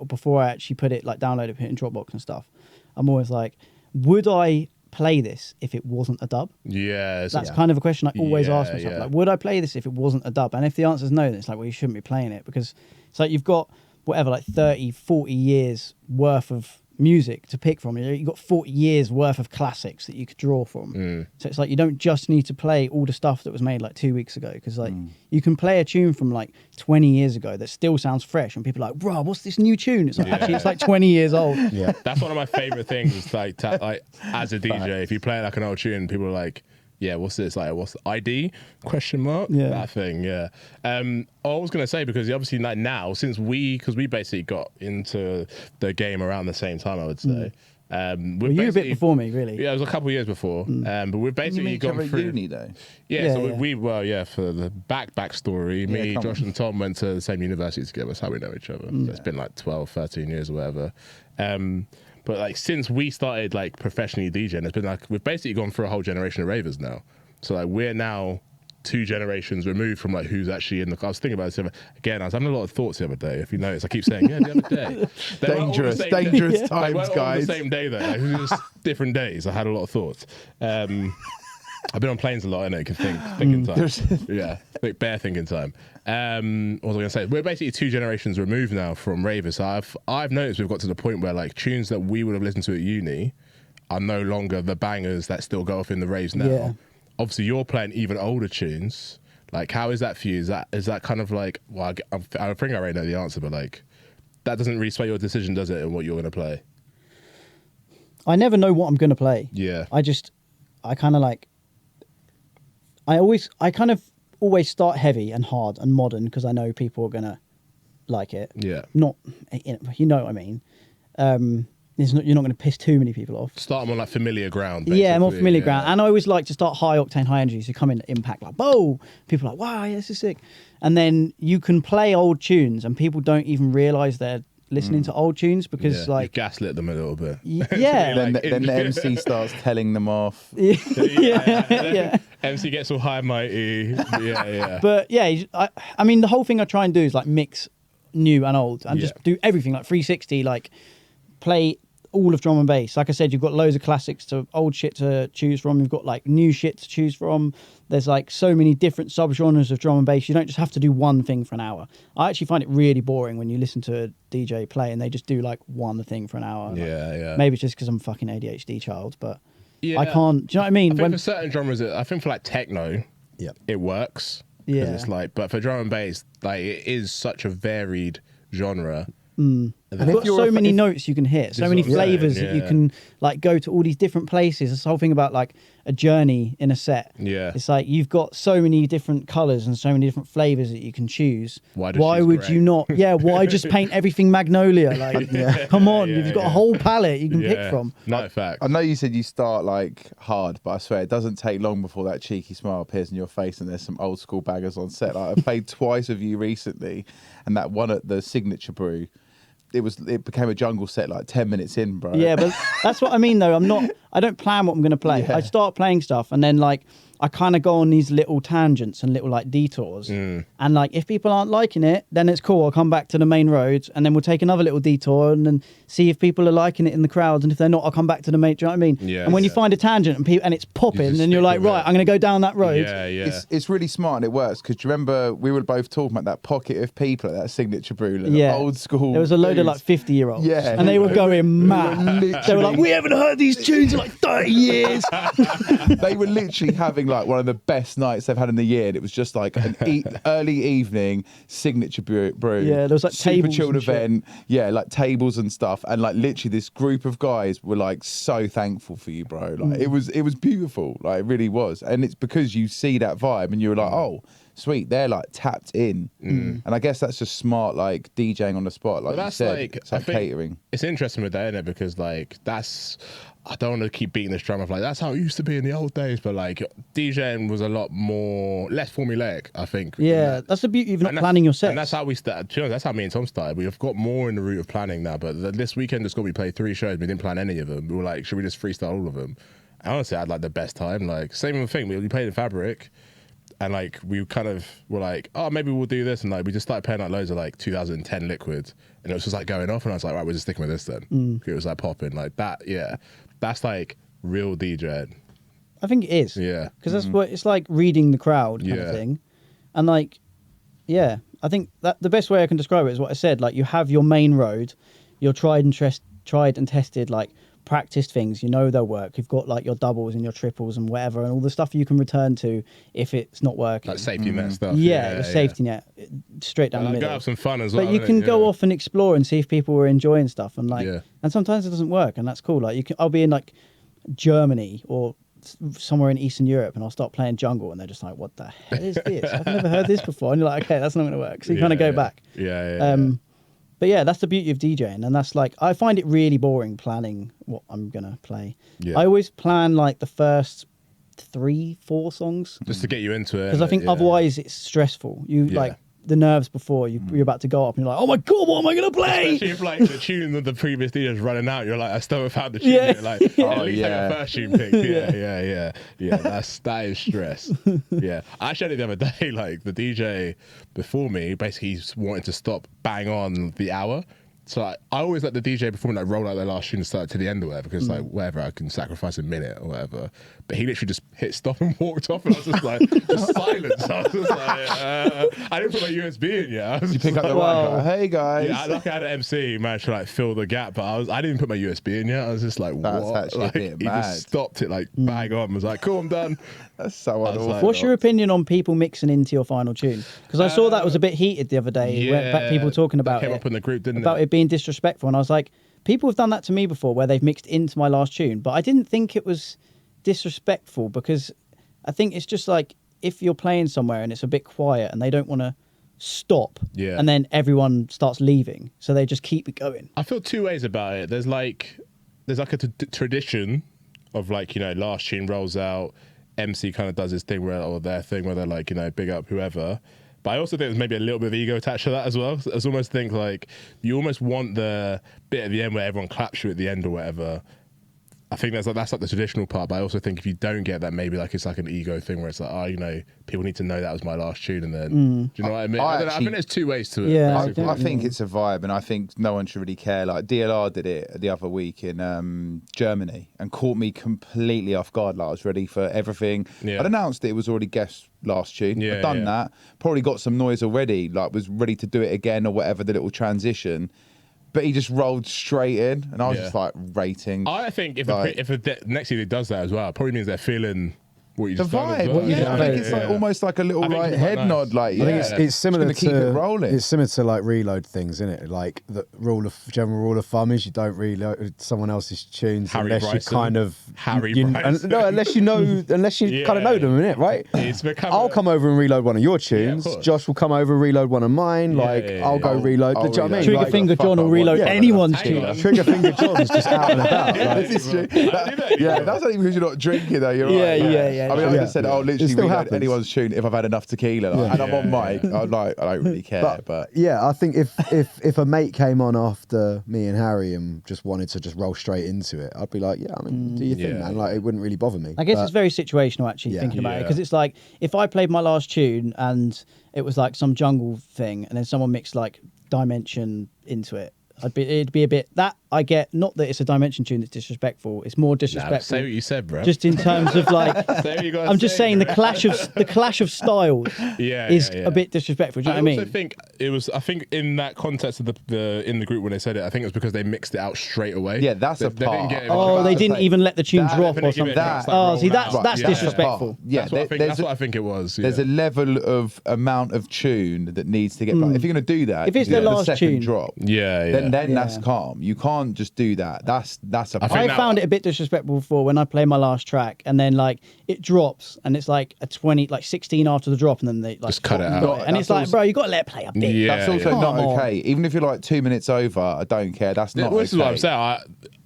before I actually put it, like download it, put it in Dropbox and stuff, I'm always like, would I play this if it wasn't a dub? That's kind of a question I always ask myself. Like, would I play this if it wasn't a dub? And if the answer is no, then it's like, well, you shouldn't be playing it, because it's like you've got whatever, like 30, 40 years worth of music to pick from. You've got 40 years worth of classics that you could draw from. So it's like you don't just need to play all the stuff that was made like 2 weeks ago, because like you can play a tune from like 20 years ago that still sounds fresh, and people are like, bro, what's this new tune? It's like, actually it's like 20 years old. Yeah, that's one of my favorite things. Like, as a DJ, if you play like an old tune, people are like, yeah, what's this? Like, what's the ID? Question mark? Yeah. That thing, yeah. I was going to say, because obviously like now, since because we basically got into the game around the same time, I would say. Well, you were a bit before me, really. Yeah, it was a couple of years before. But we've basically gone through uni though. Yeah, so we were, for the back story, me, Josh and Tom went to the same university together. That's how we know each other. So it's been like 12, 13 years or whatever. But like since we started like professionally DJing, it's been like we've basically gone through a whole generation of ravers now. So like we're now 2 generations removed from like who's actually in the. I was thinking about this again. I was having a lot of thoughts the other day. If you notice, I keep saying the other day. dangerous times, guys. guys. The same day though. Like, it was just different days. I had a lot of thoughts. I've been on planes a lot, and I can thinking time. Yeah, bare thinking time. What was I going to say? We're basically 2 generations removed now from ravers. So I've noticed we've got to the point where like tunes that we would have listened to at uni are no longer the bangers that still go off in the raves now. Yeah. Obviously, you're playing even older tunes. Like, how is that for you? Is that kind of like? Well, I think I already know the answer, but like, that doesn't really sway your decision, does it? And what you're going to play? I never know what I'm going to play. Yeah. I kind of always start heavy and hard and modern, because I know people are going to like it. Yeah. Not, you know what I mean? You're not going to piss too many people off. Start them on like familiar ground. Yeah, more familiar ground. And I always like to start high octane, high energy. So you come in at impact like, whoa! People are like, wow, yeah, this is sick. And then you can play old tunes, and people don't even realise they're listening to old tunes, because like you've gaslit them a little bit. Yeah. Then the MC starts telling them off. Yeah. MC gets all high and mighty. Yeah. But yeah, I mean, the whole thing I try and do is like mix new and old, and just do everything like 360, like play all of drum and bass. Like I said, you've got loads of classics to old shit to choose from. You've got like new shit to choose from. There's like so many different subgenres of drum and bass. You don't just have to do one thing for an hour. I actually find it really boring when you listen to a DJ play and they just do like one thing for an hour. Yeah. Maybe it's just because I'm a fucking ADHD child, but Yeah. I can't. Do you know what I mean? I think for certain genres, I think for like techno, it works. Yeah. It's like, but for drum and bass, like it is such a varied genre. And you've got so many notes you can hit, so many flavors that you can like go to all these different places. This whole thing about like a journey in a set. Yeah. It's like you've got so many different colors and so many different flavors that you can choose. Why would you not? Yeah, why just paint everything magnolia? Like, come on, you've got a whole palette you can pick from. No fact. I know you said you start like hard, but I swear it doesn't take long before that cheeky smile appears in your face and there's some old school baggers on set. Like I played twice with you recently, and that one at the Signature Brew, it became a jungle set like 10 minutes in, bro. Yeah, but that's what I mean though. I don't plan what I'm going to play. I start playing stuff and then like I kind of go on these little tangents and little like detours. And like if people aren't liking it, then it's cool. I'll come back to the main roads and then we'll take another little detour and then see if people are liking it in the crowds. And if they're not, I'll come back to the main. Do you know what I mean? Yeah. And when you find a tangent and it's popping, then you're like, right, I'm going to go down that road. Yeah. It's really smart and it works because do you remember we were both talking about that pocket of people at that Signature Brew, like old school. There was a load of like 50-year-olds. Yeah. And they were going mad. They were like, we haven't heard these tunes in like 30 years. They were literally having like one of the best nights they've had in the year. And it was just like an early evening Signature Brew. Yeah, there was like super tables chilled and shit. event. Yeah, like tables and stuff. And like literally this group of guys were like so thankful for you, bro. Like it was beautiful. Like it really was. And it's because you see that vibe and you're like, oh, sweet, they're like tapped in. And I guess that's just smart, like DJing on the spot, like you said. It's like catering. It's interesting with that, innit? Because like I don't want to keep beating this drum of like that's how it used to be in the old days, but like DJing was a lot less formulaic, I think. Yeah, that's the beauty of not planning your sets. And that's how we started. That's how me and Tom started. We've got more in the route of planning now, but this weekend just got we played 3 shows. We didn't plan any of them. We were like, should we just freestyle all of them? And honestly, I had like the best time. Like same thing. We played in Fabric. And like we kind of were like, oh, maybe we'll do this, and like we just started playing like loads of like 2010 Liquid, and it was just like going off, and I was like, right, we're just sticking with this then. It was like popping like that. Yeah, that's like real DJing. I think it is. Yeah, because that's what it's like, reading the crowd kind of thing, and like, yeah, I think that the best way I can describe it is what I said. Like you have your main road, your tried and tested like practiced things, you know they'll work. You've got like your doubles and your triples and whatever, and all the stuff you can return to if it's not working. like safety net stuff. Yeah, your safety net straight down the middle. Go have some fun as well. But you can go off and explore and see if people were enjoying stuff, and like, Yeah. and sometimes it doesn't work, and that's cool. Like I'll be in like Germany or somewhere in Eastern Europe, and I'll start playing jungle, and they're just like, "What the hell is this? I've never heard this before." And you're like, "Okay, that's not going to work." So you kind of go back. Yeah. But yeah, that's the beauty of DJing, and that's like I find it really boring planning what I'm gonna play. Yeah. I always plan like the first 3-4 songs Just to get you into it. because I think otherwise it's stressful. You like the nerves before you're about to go up, and you're like, "Oh my god, what am I gonna play?" Especially if like the tune of the previous DJ is running out, you're like, I still haven't found the tune. Yeah. You're like, at least like a first tune pick. Yeah. That is stress. Yeah, I actually had it the other day. Like the DJ before me, basically he's wanting to stop bang on the hour. So like, I always let the DJ before me like roll out their last tune and start to the end or whatever, because like whatever, I can sacrifice a minute or whatever. But he literally just hit stop and walked off, and I was just like, just silence. I was just like, I didn't put my USB in yet. You pick up the one, hey guys. Yeah, I had an MC who managed to like fill the gap, but I didn't put my USB in yet. I was just like, That's what? actually a Like, bit he mad. just stopped it like bang on. Was like, cool, I'm done. That's so unorthodox. like, What's your opinion on people mixing into your final tune? Because I saw that was a bit heated the other day. People talking about came it, up in the group, didn't about it being disrespectful, and I was like, people have done that to me before, where they've mixed into my last tune, but I didn't think it was disrespectful, because I think it's just like if you're playing somewhere and it's a bit quiet and they don't want to stop, and then everyone starts leaving, so they just keep it going. I feel 2 ways about it. There's like a tradition of like, you know, last tune rolls out, MC kind of does his thing or their thing where they're like, you know, big up whoever. But I also think there's maybe a little bit of ego attached to that as well. I almost think like you almost want the bit at the end where everyone claps you at the end or whatever. I think that's like the traditional part, but I also think if you don't get that, maybe like it's like an ego thing where it's like, oh, you know, people need to know that was my last tune, and then do you know what I mean? I think there's two ways to it. Yeah, I think it's a vibe, and I think no one should really care. Like DLR did it the other week in Germany and caught me completely off guard. Like I was ready for everything. Yeah. I'd announced it was already guest last tune. Yeah, I'd done that. Probably got some noise already. Like was ready to do it again or whatever, the little transition. But he just rolled straight in, and I was just like rating. I think if the next year he does that as well, it probably means they're feeling what you the just done as vibe, well. I think it's like almost like a little like head nod, like I think it's similar to keep it rolling. It's similar to like reload things, isn't it? Like the general rule of thumb is you don't reload someone else's tunes unless you kind of unless you know kind of know them, innit? Right? I'll come over and reload one of your tunes. Josh will come over and reload one of mine. I'll go reload. Do you know what I mean? Trigger Finger John will reload anyone's tune. Trigger Finger John's just out and about. This is true. Yeah, that's not even because you're not drinking though. You're right. Yeah. I mean, I just said, I'll literally reload happens. anyone's tune if I've had enough tequila, and I'm on mic. I don't really care. But yeah, I think if a mate came on after me and Harry and just wanted to just roll straight into it, I'd be like, yeah, I mean, do you think, man? Like, it wouldn't really bother me. I guess it's very situational, actually, thinking about it, because it's like if I played my last tune and it was like some jungle thing, and then someone mixed like Dimension into it. It'd be a bit that I get. Not that it's a Dimension tune that's disrespectful. It's more disrespectful. Say what you said, bro. Just in terms of like, I'm just saying the clash of styles is a bit disrespectful. Do you know what I mean? I think in that context of the in the group when they said it, I think it was because they mixed it out straight away. Yeah, that's a part. They didn't even let the tune drop or something. That's Yeah, disrespectful. Yeah, that's what I think it was. There's a level of amount of tune that needs to get back. If you're going to do that, if it's their last second tune, drop, then that's calm. You can't just do that. That's a. I found it a bit disrespectful before when I play my last track and then like it drops and it's like a 16 after the drop and then they like just cut it out. And it's like, bro, you got to let it play a bit. Yeah, that's also not okay. Even if you're like 2 minutes over, I don't care. That's not. This is what I'm saying.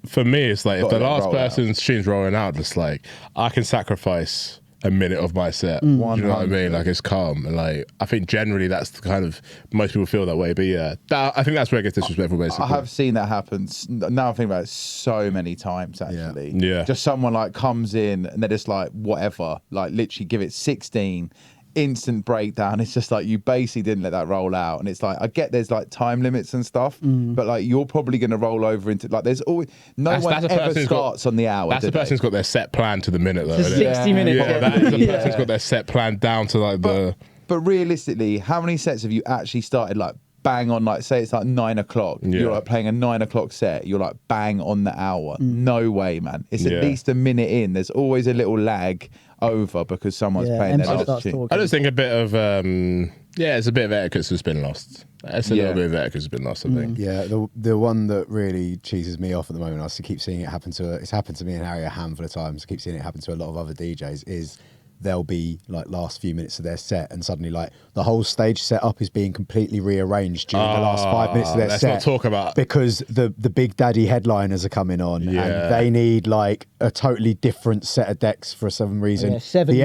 For me, it's like if the last person's tune's rolling out, just like I can sacrifice a minute of my set. Do you know what I mean? Like it's calm, and like I think generally that's the kind of most people feel that way. But yeah, I think that's where it gets disrespectful. Basically, I have seen that happen. Now I think about it so many times. Actually, yeah. Just someone like comes in and they're just like whatever, like literally give it 16. Instant breakdown. It's just like you basically didn't let that roll out, and it's like I get there's like time limits and stuff, but like you're probably going to roll over into like there's always no one ever starts on the hour. That's the person who's got their set plan to the minute though. 60 minutes. Yeah, that is the person who's got their set plan down to like But realistically, how many sets have you actually started like bang on? Like say it's like 9 o'clock. You're like playing a 9 o'clock set. You're like bang on the hour. No way, man. It's at least a minute in. There's always a little lag over because someone's playing their last tune. I just think a bit of it's a bit of etiquette has been lost. It's a little bit of etiquette has been lost, I think. Yeah, the one that really cheeses me off at the moment, I keep seeing it happen it's happened to me and Harry a handful of times, I keep seeing it happen to a lot of other DJs, is they'll be like last few minutes of their set and suddenly like the whole stage setup is being completely rearranged during the last 5 minutes of their set. Let's not talk about because the big daddy headliners are coming on and they need like a totally different set of decks for some reason. The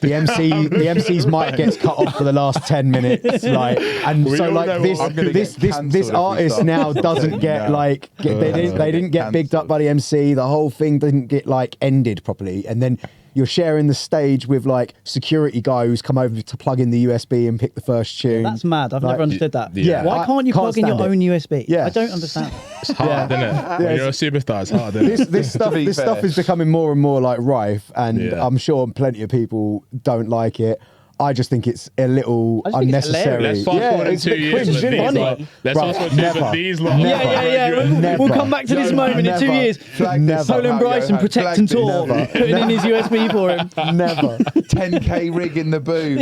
MC's mic gets cut off for the last 10 minutes, like, and so like this artist now doesn't get like they didn't get bigged up by the MC. The whole thing didn't get like ended properly, and then you're sharing the stage with like security guy who's come over to plug in the USB and pick the first tune. That's mad. I've never understood that. Yeah. Why can't you plug in your own USB? Yeah. I don't understand. It's hard, isn't it? When you're a superstar, it's hard, isn't it? This stuff is becoming more and more like rife, and I'm sure plenty of people don't like it. I just think it's a little unnecessary. Let's fast forward in 2 years. Let's fast forward to these lot. We'll come back to this moment in 2 years. Nolan Bryson protect and tour, putting in his USB for him. Never. 10k rig in the booth.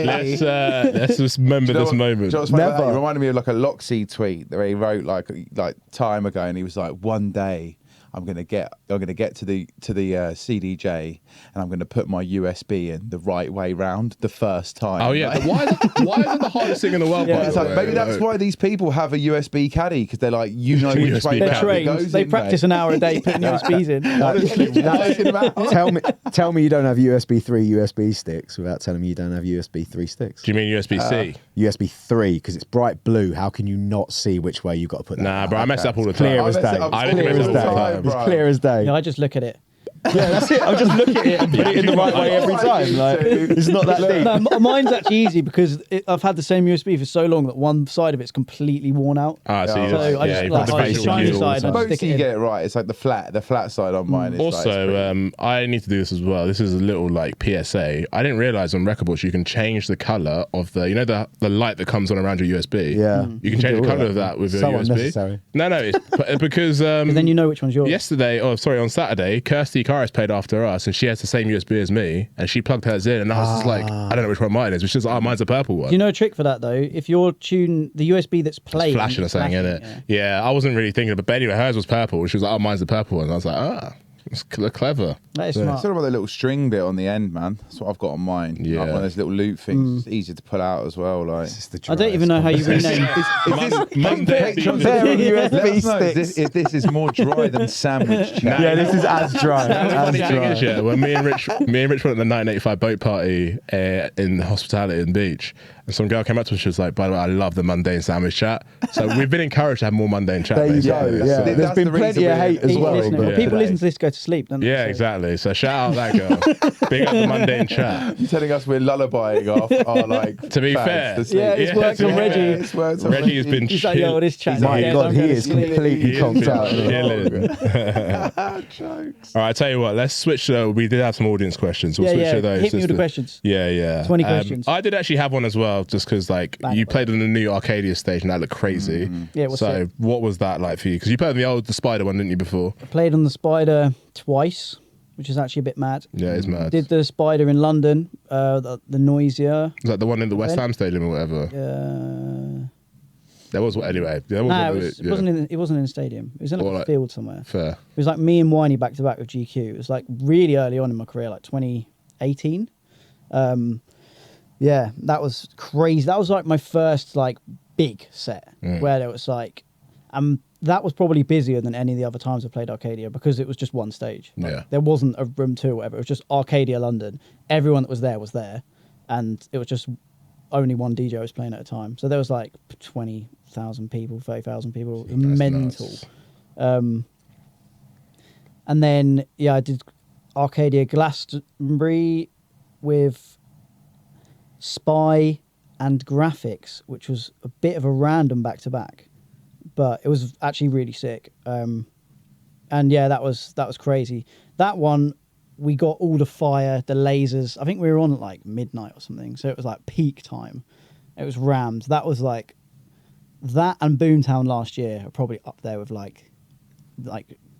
Let's just remember this moment. Never. It reminded me of like a Loxy tweet that he wrote like time ago, and he was like, one day I'm gonna get to the CDJ and I'm gonna put my USB in the right way round the first time. Oh yeah, why is it the hardest thing in the world? It's like, maybe that's why these people have a USB caddy, because they're like, which way they're trained. They practice an hour a day putting USBs in. Tell me you don't have USB 3 USB sticks without telling me you don't have USB 3 sticks. Do you mean USB-C? USB 3, because it's bright blue. How can you not see which way you've got to put that? Nah, bro, I mess up all the time. Clear as day. I mess up all the time. time. It's clear as day. Yeah, I just look at it. Yeah, that's it. I'll just look at it and put it in the right way every time. Like, it's not that deep. No, mine's actually easy because I've had the same USB for so long that one side of it's completely worn out. Ah, so you So just, I yeah, just you've like got the the facial shiny view side. also. I just stick Mostly it you in. get it right. It's like the flat side on mine. Is Also, I need to do this as well. This is a little like PSA. I didn't realize on record books you can change the color of the, you know, the light that comes on around your USB. Yeah. You can change the color of that with your So USB. unnecessary. No, it's because But then you know which one's yours. yesterday, on Saturday, Kirsty Karis played after us, and she has the same USB as me, and she plugged hers in, and I was just like, I don't know which one mine is. Which is, mine's a purple one. Do you know a trick for that though? If you're the USB that's playing, Flashing or something in it. Yeah, I wasn't really thinking of it, but anyway, hers was purple. She was like, mine's the purple one. And I was like, it's clever. That is It's smart. all about the little string bit on the end, man. That's what I've got on mine. Yeah. Like one of those little loop things. It's easier to pull out as well. Like, It's the I don't even know how you rename. Monday. Compare Let USB us know sticks. if this is more dry than sandwich chat. Yeah, this is as dry. The As funny thing is, dry. yeah, when me and Rich went to the 1985 boat party in the hospitality in Beach, and some girl came up to us, she was like, by the way, I love the mundane sandwich chat. So we've been encouraged to have more mundane chat. There you basically. go. Yeah, That's there's been the reason plenty of we're- hate as well. Listening. but People today- listen to this go to sleep, don't they? Yeah, So- exactly. So shout out that girl. Big up the mundane chat. You're telling us we're lullabying off our like. To be fans fair. to sleep. Yeah, it's worked on Reggie. It's worked on Reggie has been He's like, yo, this chat. My yeah, God, I'm he going to is sleep. completely conked out. Jokes. All right, I tell you what, let's switch. We did have some audience questions. We'll Yeah, switch yeah. to those. Hit me just with the to- questions. Yeah. 20 questions. I did actually have one as well, just because like Bang, you bang. played on the new Arcadia stage and that looked crazy. Yeah, it was so sick. what was that like for you? Because you played on the Spider one, didn't you, before? I played on the Spider twice, which is actually a bit mad. Yeah, it's mad. Did the Spider in London, the Noisier. Was that the one in the West Then- Ham Stadium or whatever? There was anyway. There was No, one it wasn't in a stadium. It was in Or like a like- field somewhere. Fair. It was like me and Winey back to back with GQ. It was like really early on in my career, like 2018. Yeah, that was crazy. That was like my first like big set where there was like, that was probably busier than any of the other times I played Arcadia because it was just one stage. Like, Yeah. there wasn't a room 2 or whatever. It was just Arcadia London. Everyone that was there, and it was just only one DJ was playing at a time. So there was like 20,000 people, 30,000 people. It was That's mental. nuts. And then I did Arcadia Glastonbury with Spy and Graphics, which was a bit of a random back to back, but it was actually really sick. And yeah, that was crazy. That one, we got all the fire, the lasers. I think we were on at like midnight or something, so it was like peak time. It was rammed. That was like that and Boomtown last year are probably up there with like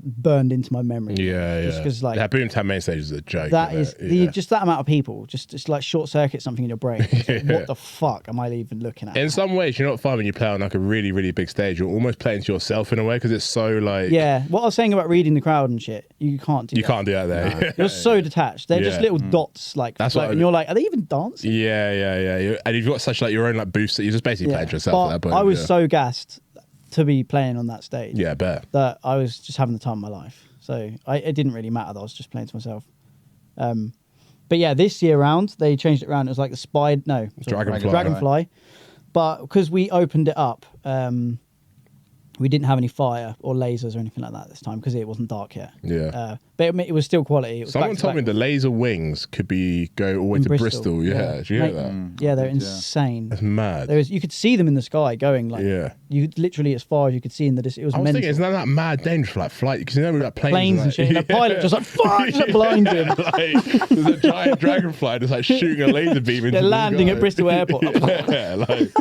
burned into my memory. Yeah, Just because like that Boomtown main stage is a joke. that isn't is it? Yeah. just that amount of people, just like short circuit something in your brain. It's like, what the fuck am I even looking at? In some ways, you know what fun when you play on like a really, really big stage, you're almost playing to yourself in a way because it's so like Yeah, what I was saying about reading the crowd and shit, you can't do you that. can't do that there. You're so detached. They're just Yeah. little dots like That's what floating. I- You're like, are they even dancing? Yeah. And you've got such like your own like boost that you're just basically playing to yourself But at that point. I was yeah. so gassed to be playing on that stage Yeah, I bet. that I was just having the time of my life. So it didn't really matter that I was just playing to myself. But yeah, this year round, they changed it around. It was like the Dragonfly. But because we opened it up, we didn't have any fire or lasers or anything like that this time because it wasn't dark yet. Yeah. But it was still quality. It was Someone back to told me back. the laser wings could go all the way In to Bristol. Yeah. Did you hear Mate, that? Yeah, they're insane. That's mad. You could see them in the sky going like you literally as far as you could see in the distance. It was I was mental. thinking, isn't that mad dangerous for like flight? Because you know, with like Planes and shit. And the pilot just like fuck, just like blind him. like, there's a giant dragonfly just like shooting a laser beam into They're the landing sky. at Bristol Airport. Yeah, like,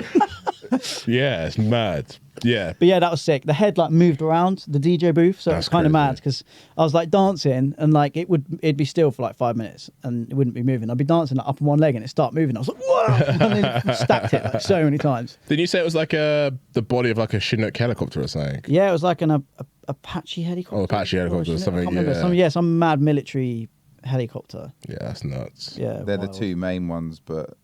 yeah, it's mad. Yeah. But yeah, that was sick. The head like moved around the DJ booth, so it That's was kind of crazy. mad because I was like dancing and like it'd be still for like 5 minutes and it wouldn't be moving. I'd be dancing like, up on one leg and it start moving. I was like, whoa! And then stacked it like so many times. Didn't you say it was like the body of like a Chinook helicopter or something? Yeah, it was like an Apache helicopter. Oh, Apache helicopter or a Chinook, something, I can't remember. yeah. Some mad military helicopter. Yeah, that's nuts. Yeah, They're the wild. two main ones, but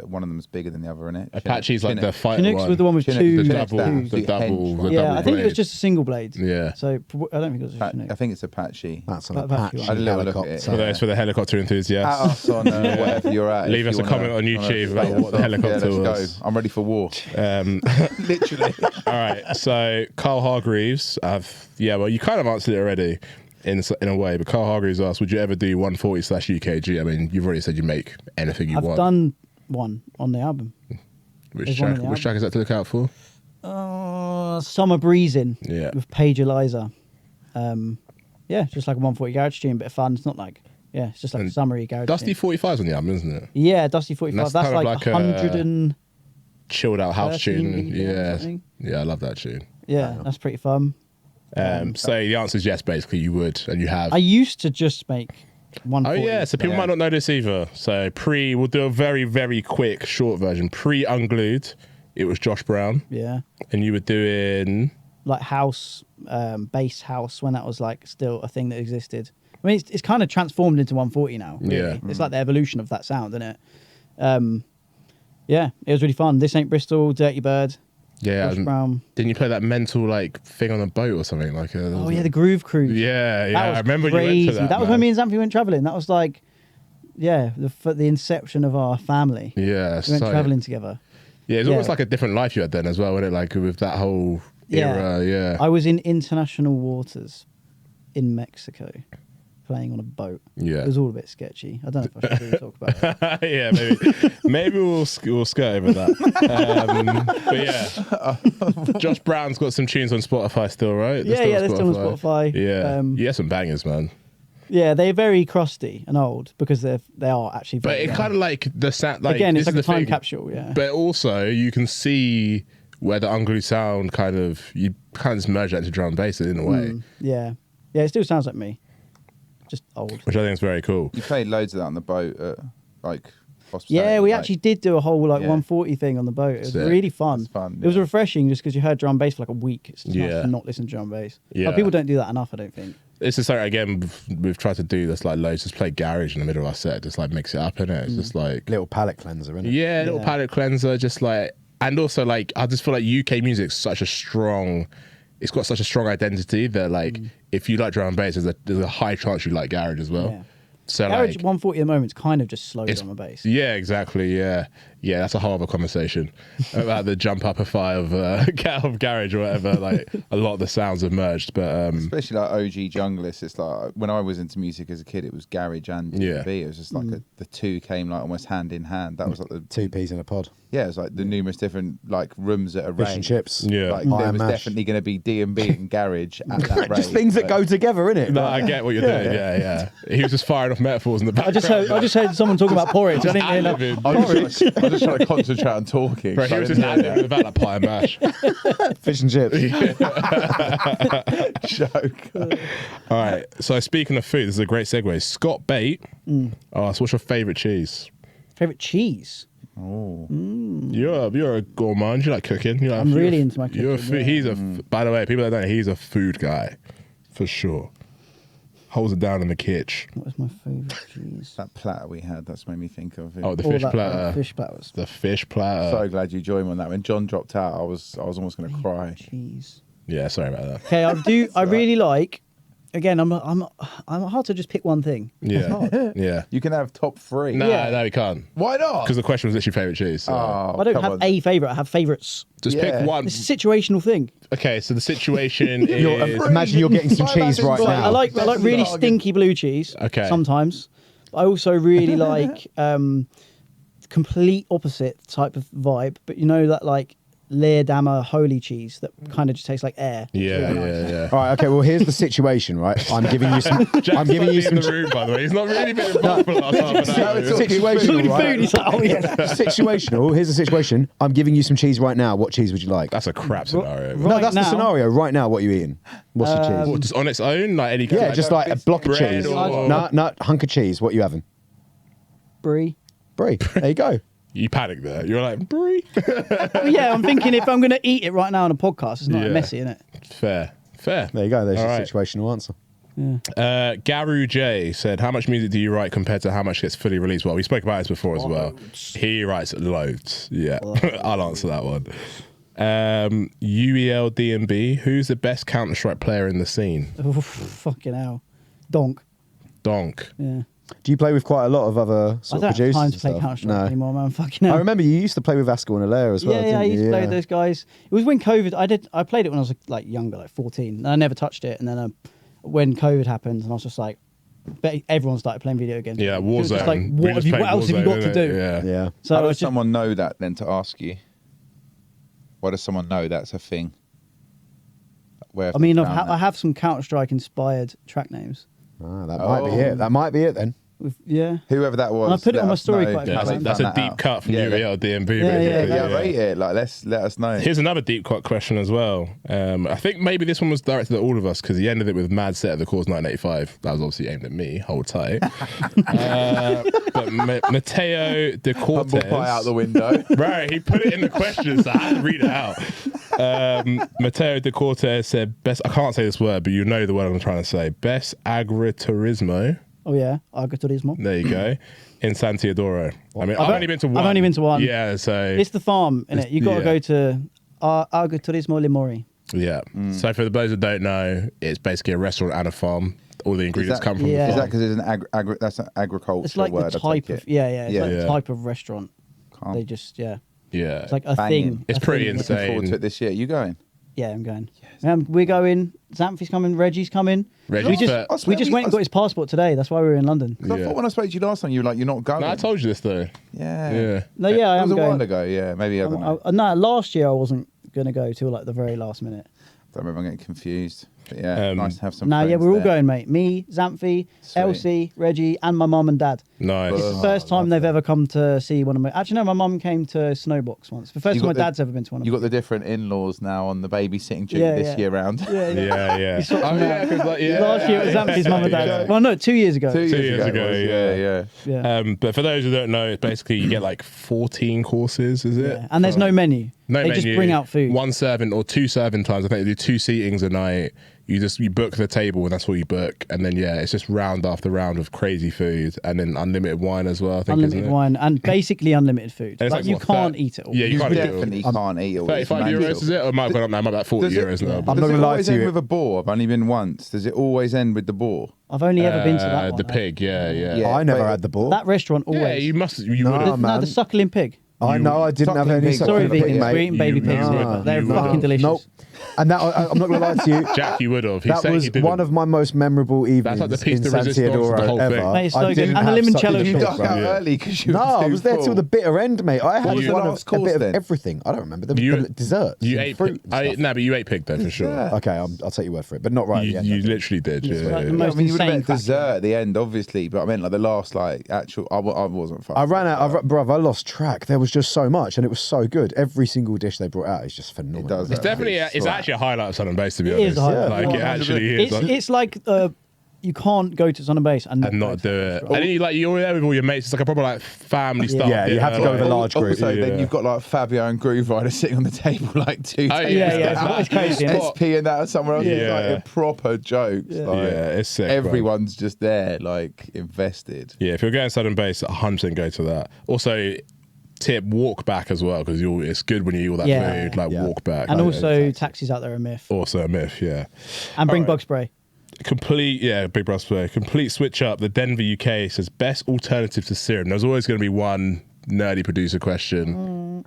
one of them's bigger than the other, innit? Apache's like the fighter Chinook's one. was the one with Chinook- two. the double, Chinook's the double, hench the one. Yeah, double I think it was blade. just a single blade. Yeah. So I don't think it was a Chinook. I think it's Apache. That's an That Apache Apache one. I had a little look at it. For those for the helicopter At enthusiasts. us on whatever you're at. Leave if us you a wanna- comment on YouTube wanna about what the helicopter let's was. go. I'm ready for war. Literally. All right. So Carl Hargreaves, well, you kind of answered it already in a way, but Carl Hargreaves asked, would you ever do 140/UKG? I mean, you've already said you make anything you I've want. done one on the album. Which there's one track? on the Which track is that to look out for? Summer Breezing Yeah. with Paige Eliza. Just like a 140 garage tune, bit of fun. It's not like, it's just like a And summery garage Dusty tune. 45's on the album, isn't it? Yeah, Dusty 45. That's That's kind of like like 100 and... Chilled out house 13 tune. BPM or Yeah. something. Yeah, I love that tune. Yeah, that's pretty fun. So the answer is yes, basically you would, and you have. I used to just make Oh 140. yeah, so people might not know this either. So we'll do a very, very quick, short version. Unglued, it was Josh Brown, Yeah. and you were doing. Like house, bass house, when that was like still a thing that existed. I mean, it's kind of transformed into 140 now. Really. Yeah. It's like the evolution of that sound, isn't it? Yeah, it was really fun. This Ain't Bristol, Dirty Bird, Yeah, Josh and Brown. didn't you play that mental like thing on a boat or something like? Oh yeah, the Groove Cruise. Yeah, That was I remember crazy. you went to that. was man. when me and Zampi went traveling. That was like, the inception of our family. Yeah, We went so- traveling together. Yeah, it's Yeah. almost like a different life you had then as well, wasn't it? Like with that whole Yeah. era. Yeah, I was in international waters in Mexico, playing on a boat. Yeah. It was all a bit sketchy. I don't know if I should really talk about it. yeah, maybe we'll skirt over that. But yeah, Josh Brown's got some tunes on Spotify still, right? Yeah, they're still on Spotify. Yeah, yeah, some bangers, man. Yeah, they're very crusty and old because they are actually. But Very it kind of like the sound. Like, again, it's this like a is the time thing. capsule. Yeah. But also, you can see where the Unglued sound you kind of just merge that into drum and bass in a way, Yeah. Yeah, it still sounds like me, just old. which I think is very cool. You played loads of that on the boat at like hospitality. Yeah, we like- actually did do a whole like Yeah. 140 thing on the boat. It was Sick. really fun. It's fun, It was yeah. refreshing just because you heard drum and bass for like a week. It's just nice Yeah. to not listen to drum and bass. Yeah. Like, people don't do that enough, I don't think. It's just like, again, we've tried to do this like loads, just play garage in the middle of our set, just like mix it up, innit? It's just like, Little palate cleanser, innit? yeah, little Yeah. palette cleanser, just like, and also like, I just feel like UK music's such a strong, it's got such a strong identity that like, if you like drum and bass, there's a high chance you like garage as well. Yeah. So Garage like, 140 at the moment is kind of just slow it's- drum and bass. yeah, exactly, yeah. Yeah, that's a whole other conversation about the jump up of garage or whatever. Like, a lot of the sounds have merged, but Especially like OG junglist, it's like when I was into music as a kid, it was garage and D&B. It was just like the two came like almost hand in hand. That was like the Two peas in a pod. yeah, it was like the numerous different like rooms at a Fish rave. and chips. Yeah. like Iron there was mash. definitely going to be D&B and garage at that rave. Just things that but- go together, innit? no, I get what you're doing. Yeah. He was just firing off metaphors in the I background. just heard someone talking about porridge. I didn't hear enough. ad-libbing. I was just trying to concentrate on talking. Bro, he so I was just didn't hear ad-libbing about like pie and mash. Fish and chips. that joke. All right. So speaking of food, this is a great segue. Scott Bate. Oh, so what's your favourite cheese? Favorite cheese? You're a gourmand. You like cooking. You like, I'm really into my You're a cooking, food. yeah. He's a. By the way, people that don't know, he's a food guy, for sure. Holds it down in the kitchen. What was my favorite cheese? That platter we had, that's made me think of it. Oh, the All fish that, platter. Fish platters. The fish platter. So glad you joined me on that. When John dropped out, I was almost going to cry. Cheese. Yeah, sorry about that. Okay, I really like. Again, I'm hard to just pick one thing. It's Yeah, hard. yeah. You can have top three. No, Yeah. no, we can't. Why not? Because the question was literally favourite cheese. So. Oh, I don't come have on. a favorite. I have favorites. Just yeah. pick one. It's a situational thing. Okay, so the situation is. Imagine you're getting some cheese right Like, now. I like really stinky blue cheese. Okay. Sometimes. I also really like complete opposite type of vibe. But you know that like Leerdammer holy cheese that kind of just tastes like air. Yeah, yeah. All right, okay. Well, here's the situation, right? I'm giving you some. I'm giving you some. in the room, by the way. He's not really been involved for the last half an hour. Situational, Talking right? food, he's like, oh yeah. Situational. Here's the situation. I'm giving you some cheese right now. What cheese would you like? That's a crap scenario. Right No, that's the now- scenario. Right now, what are you eating? What's your cheese? What, just on its own? Like any Yeah, just like a block of bread cheese. or- No, hunk of cheese. What are you having? Brie. Brie. There you go. You panicked there. You're like, brie. Well, yeah, I'm thinking if I'm going to eat it right now on a podcast, it's not Yeah. messy, isn't it? Fair. There you go. There's All your right. situational answer. Garu J said, how much music do you write compared to how much gets fully released? Well, we spoke about this before as well. He writes loads. Yeah, I'll answer that one. UELDMB, who's the best Counter-Strike player in the scene? Fucking hell. Donk. Yeah. Do you play with quite a lot of other sort of I don't producers? have time to play and stuff? Counter-Strike anymore, man. Fucking hell. I remember you used to play with Askell and Alaire as well. Yeah, I didn't used you? to play with those guys. It was when COVID. I played it when I was like younger, like 14. And I never touched it. And then when COVID happened, and I was just like, everyone started playing video games. Yeah, It was just like, Warzone. what else have you got to do? Yeah. So How I was does someone know that then to ask you? Why does someone know that's a thing? Where I mean, I have some Counter-Strike inspired track names. Ah, that might be it. That might be it then. Yeah. Whoever that was, And I put it let on my us story know. quite a few Yeah, times. that's a deep cut from UELDMB. Yeah, Rate it. Like, let us know. Here's another deep cut question as well. I think maybe this one was directed at all of us because he ended it with mad set of the course 1985. That was obviously aimed at me. Hold tight. But Matteo De Humble Cortez, pie out the window. right? He put it in the questions, so I had to read it out. Matteo De Cortez said, "Best." I can't say this word, but you know the word I'm trying to say. Best agriturismo. Oh yeah, Agriturismo. There you go. In San Teodoro. I mean, I've only been to one. I've only been to one. Yeah, so It's the farm, innit? You got to go to Agriturismo Limori. yeah. So for those that don't know, it's basically a restaurant and a farm. All the ingredients come from Yeah. the Is that farm. because it's an that's an agricultural It's like word? the I take type of it. it's like Yeah. the type of restaurant. Calm. They just Yeah. it's like a Banging. thing. It's a pretty thing. insane. Looking forward to it this year. You going? Yeah, I'm going. We're going. Xanthi's coming. Reggie's coming. Reggie's we fit. just went and got his passport today. That's why we were in London. 'Cause I Yeah. thought when I spoke to you last time, you were like, you're not going. No, I told you this though. Yeah. Yeah. No, yeah, I It am was a going. while ago. Yeah, maybe I don't know. No, last year I wasn't going to go till like the very last minute. Don't remember. I'm getting confused. But yeah, nice to have some. No, yeah, friends we're all there. going, mate. Me, Xanthi, Sweet. Elsie, Reggie, and my mum and dad. Nice. It's the first time they've ever come to see one of my. Actually, no, my mum came to Snowbox once. The first You time my got the- dad's ever been to one of You them. got the different in-laws now on the babysitting duty Yeah, this yeah. year round. Yeah, yeah. Yeah. swapped Oh, them yeah, out. 'cause, like, yeah. Last year it was Xanthi's mum and dad. Yeah. Well, no, 2 years ago. 2 years, years ago, it was, yeah. Yeah. But for those who don't know, it's basically you get like 14 courses, is it? Yeah. And there's no menu. No they menu, just bring out food. 1 serving or 2 serving times. I think they do 2 seatings a night. You book the table and that's what you book, and then it's just round after round of crazy food, and then unlimited wine as well. I think Unlimited isn't it? wine and basically unlimited food. And it's Like, you what, can't 30 eat it all. Yeah, you You can't eat it all. definitely can't eat all. 35 euros is it? Or it might have gone up now. It might be like 40 euros now. I'm not Does it gonna lie always to end you. with a boar? I've only been once. Does it always end with the boar? I've only ever been to that one. The pig, yeah. Yeah. I never but- had the ball. That restaurant always. Yeah, you must. You No, would have. No, man. the suckling pig. I know I didn't have Suckling any pig. suckling Sorry, pig, vegans. mate. We're eating baby You pigs would. here, but they're You would. fucking delicious. Nope. And that I'm not going to lie to you. Jack, you would have. He That said he was didn't. one of my most memorable evenings like the piece in de San resistance of the Teodoro whole thing. ever. Mate, it's so I good. didn't And the have limoncello suckling You sauce, pig, dug out bro. early because you No, were I too was there till full. the bitter end, mate. I had was the one last of a course bit of then? everything. I don't remember the You desserts. You and ate fruit. and stuff. No, but you ate pig though for sure. Yeah. Okay, I'll take your word for it, but not right. You, at the you end. literally did. It's Yeah, like the yeah. most- Yeah, I mean, you would have insane had dessert at the end, obviously, but I meant like the last, like, actual. I wasn't fucking. I ran out. Bruv, I lost track. There was just so much, and it was so good. Every single dish they brought out is just phenomenal. It does. It's definitely. It's actually a highlight of Sun and Base, to be It honest. is a highlight. Like it Yeah. actually is. It's like you can't go to Sun and Base and and not do it. And then you're there with all your mates. It's like a proper like family stuff. Yeah, you have to go with a large group. Also, Yeah. then you've got like Fabio and Groove Rider sitting on the table like 2 Oh, tables yeah, yeah, down. it's crazy, isn't it? SP and that or somewhere else. Yeah. It's like a proper joke. Yeah. Like, Yeah, it's sick, bro. everyone's just there, like invested. Yeah, if you're going Southern Base, 100% go to that. Also, tip walk back as well because it's good when you eat all that Yeah. food. Like Yeah. walk back. And Like, also, taxis out there are a myth. also a myth. Yeah. And bring Alright. bug spray. Big Brother Play. Complete switch up. The Denver UK says best alternative to serum. There's always going to be one nerdy producer question.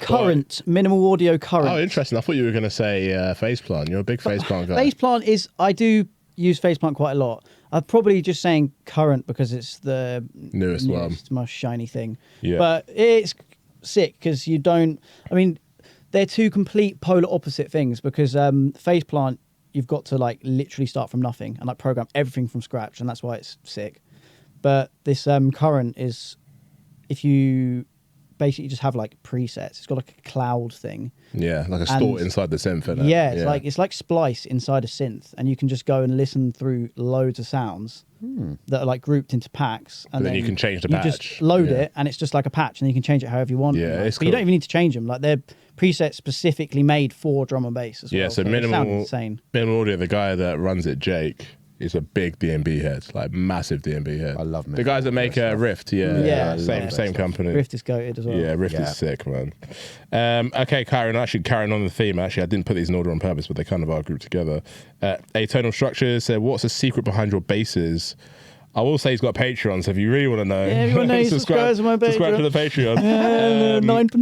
Current, minimal audio current. Oh, interesting. I thought you were going to say faceplant. You're a big faceplant guy. Faceplant is, I do use faceplant quite a lot. I'm probably just saying current because it's the Newest one. most shiny thing. Yeah. But it's sick because you don't, I mean, they're two complete polar opposite things because faceplant, you've got to like literally start from nothing and like program everything from scratch, and that's why it's sick. But this current is, if you basically just have like presets. It's got like a cloud thing. Yeah, like a store inside the synth. Innit? Yeah, it's like Splice inside a synth, and you can just go and listen through loads of sounds that are like grouped into packs, and then you can change the you patch. just load it, and it's just like a patch, and you can change it however you want. Yeah, like, it's but you cool. don't even need to change them. Like they're presets specifically made for drum and bass as well. Yeah, so they sound minimal insane. audio. The guy that runs it, Jake, is a big DMB head, like massive DMB head. I love the guys that make Rift. Yeah, same company. Rift is goated as well. Yeah, Rift is sick, man. Okay, carrying on the theme. Actually, I didn't put these in order on purpose, but they kind of are grouped together. Atonal Structures said, "What's the secret behind your basses?" I will say he's got a Patreon, so if you really want to know, subscribe to my Patreon. Subscribe to the Patreon.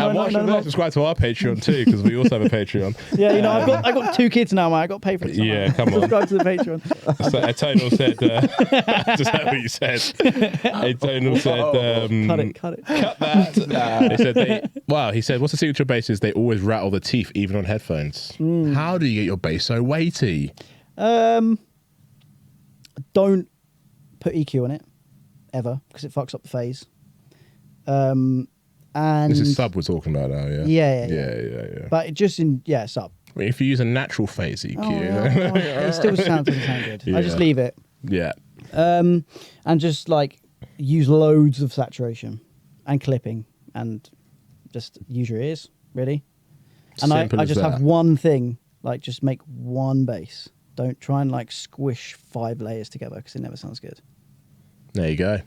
And watch them subscribe to our Patreon too, because we also have a Patreon. Yeah, you know, I got 2 kids now, man. I got to pay for it. Somehow. Yeah, come on. Subscribe to the Patreon. So Atonal said, just what you said. Atonal said, cut it. Cut that. He said, what's the secret to your bass is they always rattle the teeth, even on headphones. How do you get your bass so weighty? Don't put EQ on it ever, because it fucks up the phase. And this is sub we're talking about now, yeah? Yeah. But it just sub. I mean, if you use a natural phase EQ, it still doesn't sound good. I just leave it. Yeah. And just like use loads of saturation and clipping, and just use your ears, really. And I just have one thing, like just make one bass. Don't try and like squish 5 layers together, because it never sounds good. There you go.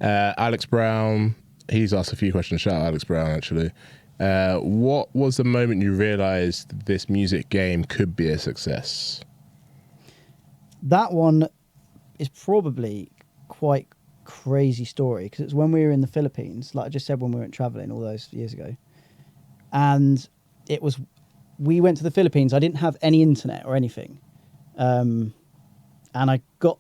Alex Brown, he's asked a few questions. Shout out Alex Brown, actually. What was the moment you realised this music game could be a success? That one is probably quite crazy story, because it's when we were in the Philippines, like I just said, when we went travelling all those years ago. And we went to the Philippines. I didn't have any internet or anything. And I got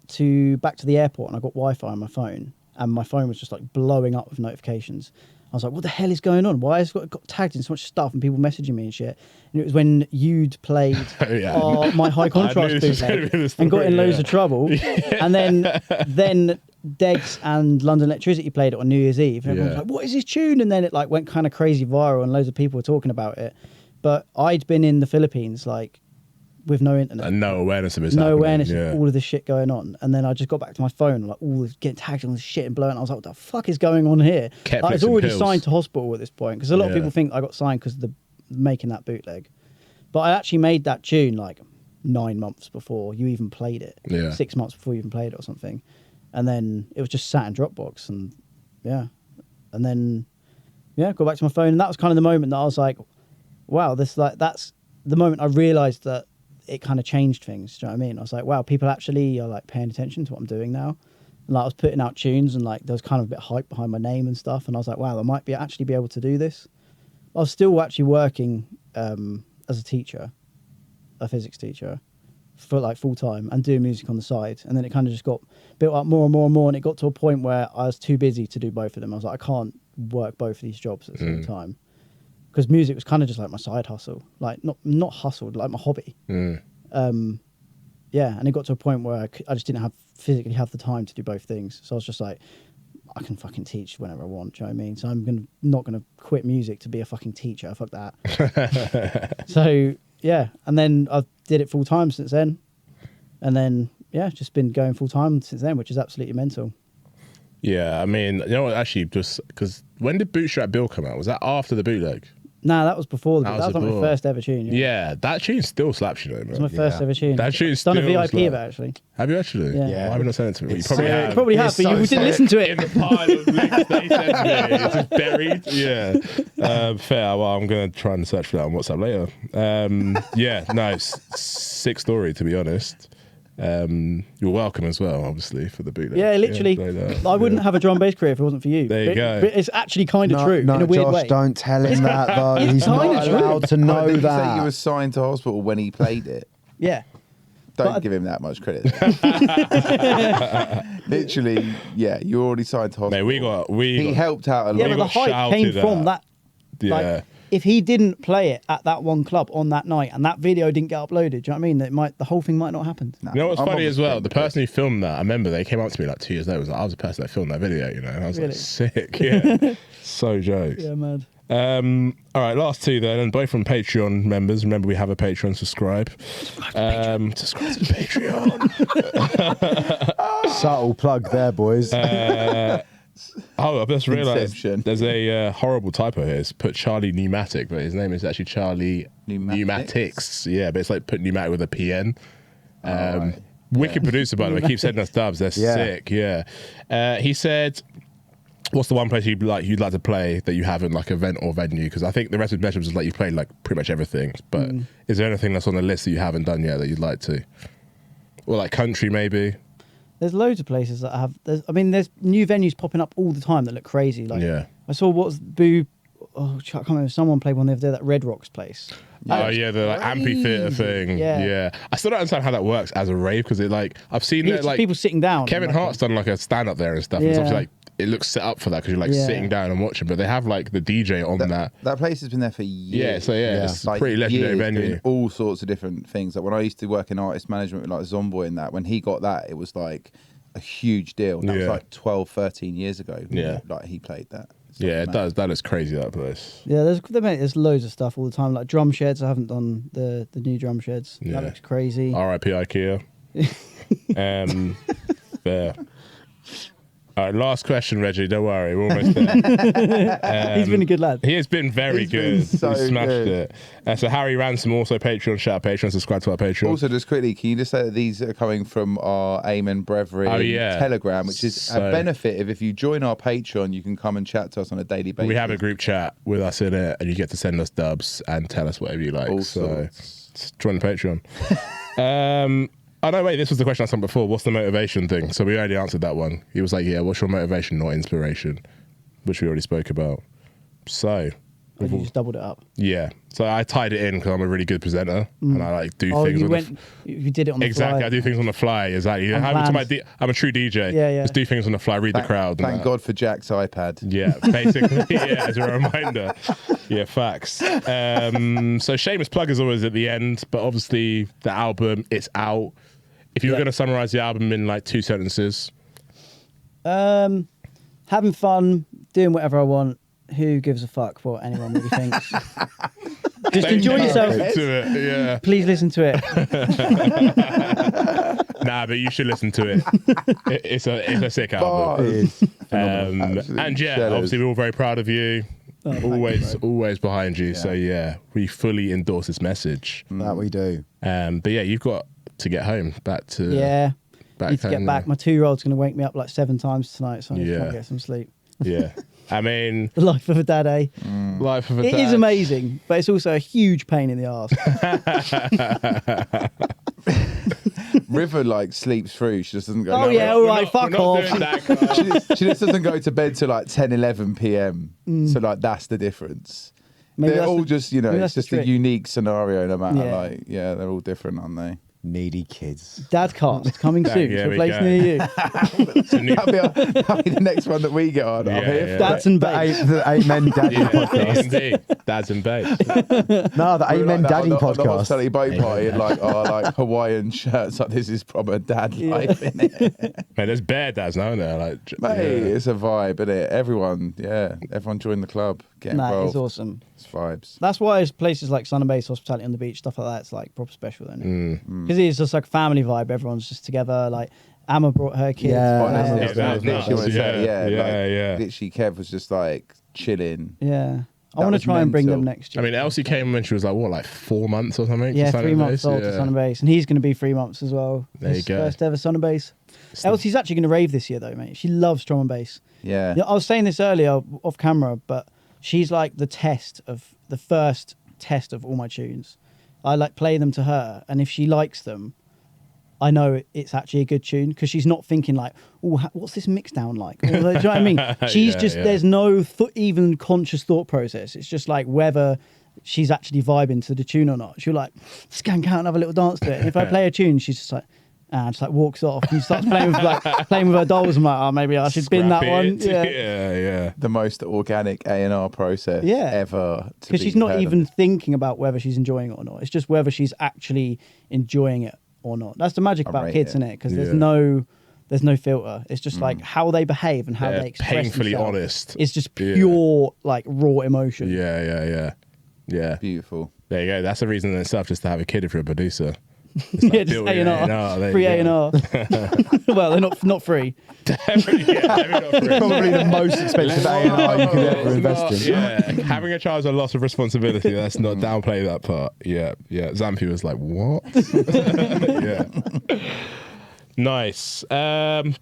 back to the airport, and I got Wi-Fi on my phone, and my phone was just like blowing up with notifications. I was like, what the hell is going on? Why has it got tagged in so much stuff and people messaging me and shit? And it was when you'd played my high contrast bootleg and got in loads of trouble. And then Degs and London Electricity played it on New Year's Eve. And everyone was like, what is this tune? And then it like went kind of crazy viral, and loads of people were talking about it. But I'd been in the Philippines like with no internet. And no awareness of it. No awareness of all of this shit going on. And then I just got back to my phone, and like all this getting tagged on this shit and blowing. I was like, what the fuck is going on here? Kept I was already pills. signed to hospital at this point, because a lot of people think I got signed because of the making that bootleg. But I actually made that tune like 9 months before you even played it. Yeah. 6 months before you even played it or something. And then it was just sat in Dropbox, and and then got back to my phone, and that was kind of the moment that I was like, wow, that's the moment I realised that it kind of changed things. Do you know what I mean? I was like, wow, people actually are like paying attention to what I'm doing now. And like I was putting out tunes, and like there was kind of a bit of hype behind my name and stuff. And I was like, wow, I might actually be able to do this. I was still actually working as a teacher, a physics teacher, for like full time, and doing music on the side. And then it kind of just got built up more and more and more. And it got to a point where I was too busy to do both of them. I was like, I can't work both of these jobs at the same time. Because music was kind of just like my side hustle, like not hustled, like my hobby. And it got to a point where I just didn't physically have the time to do both things. So I was just like, I can fucking teach whenever I want. Do you know what I mean? So I'm not gonna quit music to be a fucking teacher. Fuck that. So and then I did it full time since then, and then just been going full time since then, which is absolutely mental. Yeah, I mean, you know what? Actually, just because when did Bootstrap Bill come out? Was that after the bootleg? Nah, that was before. That was like my first ever tune. Yeah, that tune still slaps, you know, man. It was my first ever tune. That tune's done still a VIP of it, actually. Have you actually? Yeah. Why have you not sent it to me? You probably have, but you didn't listen to it. In the pile of links they sent me, it's just buried. Yeah. Fair. Well, I'm going to try and search for that on WhatsApp later. Sick story, to be honest. You're welcome as well, obviously, for the bootleg. Yeah, literally. I wouldn't have a drum bass career if it wasn't for you. There you go. But it's actually kind of true in a weird Josh, way. don't tell him that though. He's not allowed to know Did you say that. you were signed to hospital when he played it? Yeah. Don't give him that much credit. Literally, you're already signed to hospital. Mate, he helped out a lot. Yeah, but the hype came from that. Yeah. Like, if he didn't play it at that one club on that night and that video didn't get uploaded, do you know what I mean? The whole thing might not have happened. Nah, You know what's I'm funny as well? obviously- The person who filmed that, I remember they came up to me like 2 years later. Was like, I was the person that filmed that video, you know. And I was Really? like, sick, yeah. So jokes. Yeah, mad. All right, last two then, and both from Patreon members. Remember, we have a Patreon. Subscribe. Subscribe to the Patreon. Subtle plug there, boys. Oh, I've just realised Inception. there's a horrible typo here. It's put Charlie Pneumatic, but his name is actually Charlie Pneumatics. Yeah, but it's like put pneumatic with a PN. Right. Wicked producer, by the way. Keep sending us dubs. They're sick. Yeah. He said, "What's the one place you'd like to play that you haven't, like event or venue?" Because I think the rest of the measures is like you've played like pretty much everything. But is there anything that's on the list that you haven't done yet that you'd like to, or like country maybe? There's loads of places that have. There's new venues popping up all the time that look crazy. Like I saw what's Boo. Oh, I can't remember. Someone played one the other day. That Red Rocks place. Oh yeah, the like amphitheater thing. Yeah. I still don't understand how that works as a rave because it like I've seen It's it just like people sitting down. Kevin like, Hart's done like a stand up there and stuff. And it's Yeah. obviously like it looks set up for that because you're like sitting down and watching, but they have like the DJ on that. That place has been there for years. It's a pretty legendary years, venue. doing all sorts of different things. Like when I used to work in artist management with like Zomboy and that, when he got that, it was like a huge deal. That was like 12, 13 years ago. Yeah. Like he played that. It's Yeah, like it does. That looks crazy, that place. Yeah, there's loads of stuff all the time. Like drum sheds. I haven't done the new drum sheds. Yeah. That looks crazy. R.I.P. IKEA. There. All right, last question, Reggie. Don't worry, we're almost there. He's been a good lad. He has been very He's good. been so He smashed good. it. So Harry Ransom, also Patreon. Shout out Patreon. Subscribe to our Patreon. Also, just quickly, can you just say that these are coming from our Amen Brethren Telegram, which is a benefit of if you join our Patreon, you can come and chat to us on a daily basis. We have a group chat with us in it, and you get to send us dubs and tell us whatever you like. Also. So join the Patreon. Oh, no, wait, this was the question I asked before. What's the motivation thing? So we already answered that one. He was like, yeah, what's your motivation, not inspiration? Which we already spoke about. So. Or you just doubled it up. Yeah. So I tied it in because I'm a really good presenter and I like do things. You did it on the exactly. fly. I do things on the fly. Exactly. I'm a true DJ. Yeah. Just do things on the fly, read the crowd. Thank God for Jack's iPad. Yeah, basically. Yeah, as a reminder. Yeah, facts. So shameless plug is always at the end, but obviously the album, it's out. If you were going to summarize the album in like 2 sentences. Having fun, doing whatever I want. Who gives a fuck what anyone really thinks? Just enjoy yourself. Listen to it, yeah. Please listen to it. Nah, but you should listen to it. It's a sick album. It is. And yeah, obviously we're all very proud of you. Always behind you. Yeah. So yeah, we fully endorse this message. That we do. But yeah, you've got to get home back to Need to get back. My 2-year-old's going to wake me up like 7 times tonight, so I need to try and get some sleep. Yeah. I mean, The life of a dad, eh? life of a It dad. is amazing, but it's also a huge pain in the arse. River like sleeps through. She just doesn't go. Oh, yeah, all right, fuck off. She just doesn't go to bed till like 10, 11 p.m. So like that's the difference. Maybe They're that's all the- just, maybe it's that's the just a trick. unique scenario no matter Yeah. they're all different, aren't they? Needy kids. Dadcast coming soon Yeah, to a we place go. near you. That'll be the next one that we get on. I'm Yeah, here yeah. for Dads and The babes. Eight Men Daddy podcast. Indeed. Dads and babes. No, the We Eight were Men like that Daddy on the podcast. hospitality boat party in like our like Hawaiian shirts. Like this is proper dad life, innit? Man, there's bare dads now, isn't there? Like, Mate, yeah. it's a vibe, innit? Everyone join the club. Get Nah, involved. it's awesome. It's vibes. That's why it's places like Sun and Base, Hospitality on the Beach, stuff like that, it's like proper special, then. Mm. Because it's just like a family vibe. Everyone's just together. Like Amma brought her kids. Yeah. Honestly, Yeah, that was literally nuts. wanna say, Yeah, yeah. Literally, Kev was just like chilling. Yeah. I That want to was try and bring them mental. next I year. mean, Elsie came when she was like, what, like 4 months or something? Yeah, to Sun 3 and months Base? old to Yeah. Sun and Base. And he's going to be 3 months as well. There you His go. First ever Sun and Base. Elsie's actually going to rave this year, though, mate. She loves drum and bass. Yeah. Yeah, I was saying this earlier off camera, but she's like the first test of all my tunes. I like play them to her, and if she likes them, I know it's actually a good tune because she's not thinking like, "Oh, what's this mix down like?" Or, do you know what I mean? She's Yeah, yeah. there's no even conscious thought process. It's just like whether she's actually vibing to the tune or not. She'll like skank out and have a little dance to it. And if I play a tune, she's just like, And just like walks off and starts playing with her dolls. I'm like, oh, maybe I should bin that Scrap one. it. Yeah. The most organic A&R process ever. Because she's not even thinking about whether she's enjoying it or not. It's just whether she's actually enjoying it or not. That's the magic about kids, isn't it? Because there's no filter. It's just like how they behave and how they express painfully themselves. honest. It's just pure like raw emotion. Yeah. Beautiful. There you go. That's a reason in itself just to have a kid if you're a producer. Yeah, just A&R. Free A&R. Well, they're not free. Definitely not free. Probably the most expensive A&R you could ever invest in. Yeah, having a child is a loss of responsibility. Let's not downplay that part. Yeah. Zampi was like, what? Yeah. Nice.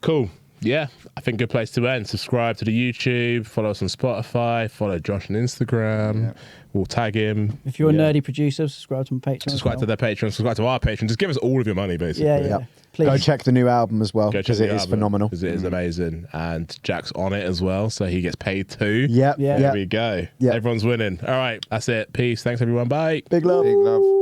Cool. Yeah, I think good place to end. Subscribe to the YouTube, follow us on Spotify, follow Josh on Instagram. Yeah. We'll tag him. If you're a nerdy producer, subscribe to my Patreon. Subscribe to their Patreon, subscribe to our Patreon. Just give us all of your money, basically. Yeah. Please. Go check the new album as well, because it is phenomenal. Because it is amazing. And Jack's on it as well, so he gets paid too. Yep. There we go. Yep. Everyone's winning. All right, that's it. Peace. Thanks, everyone. Bye. Big love. Big love.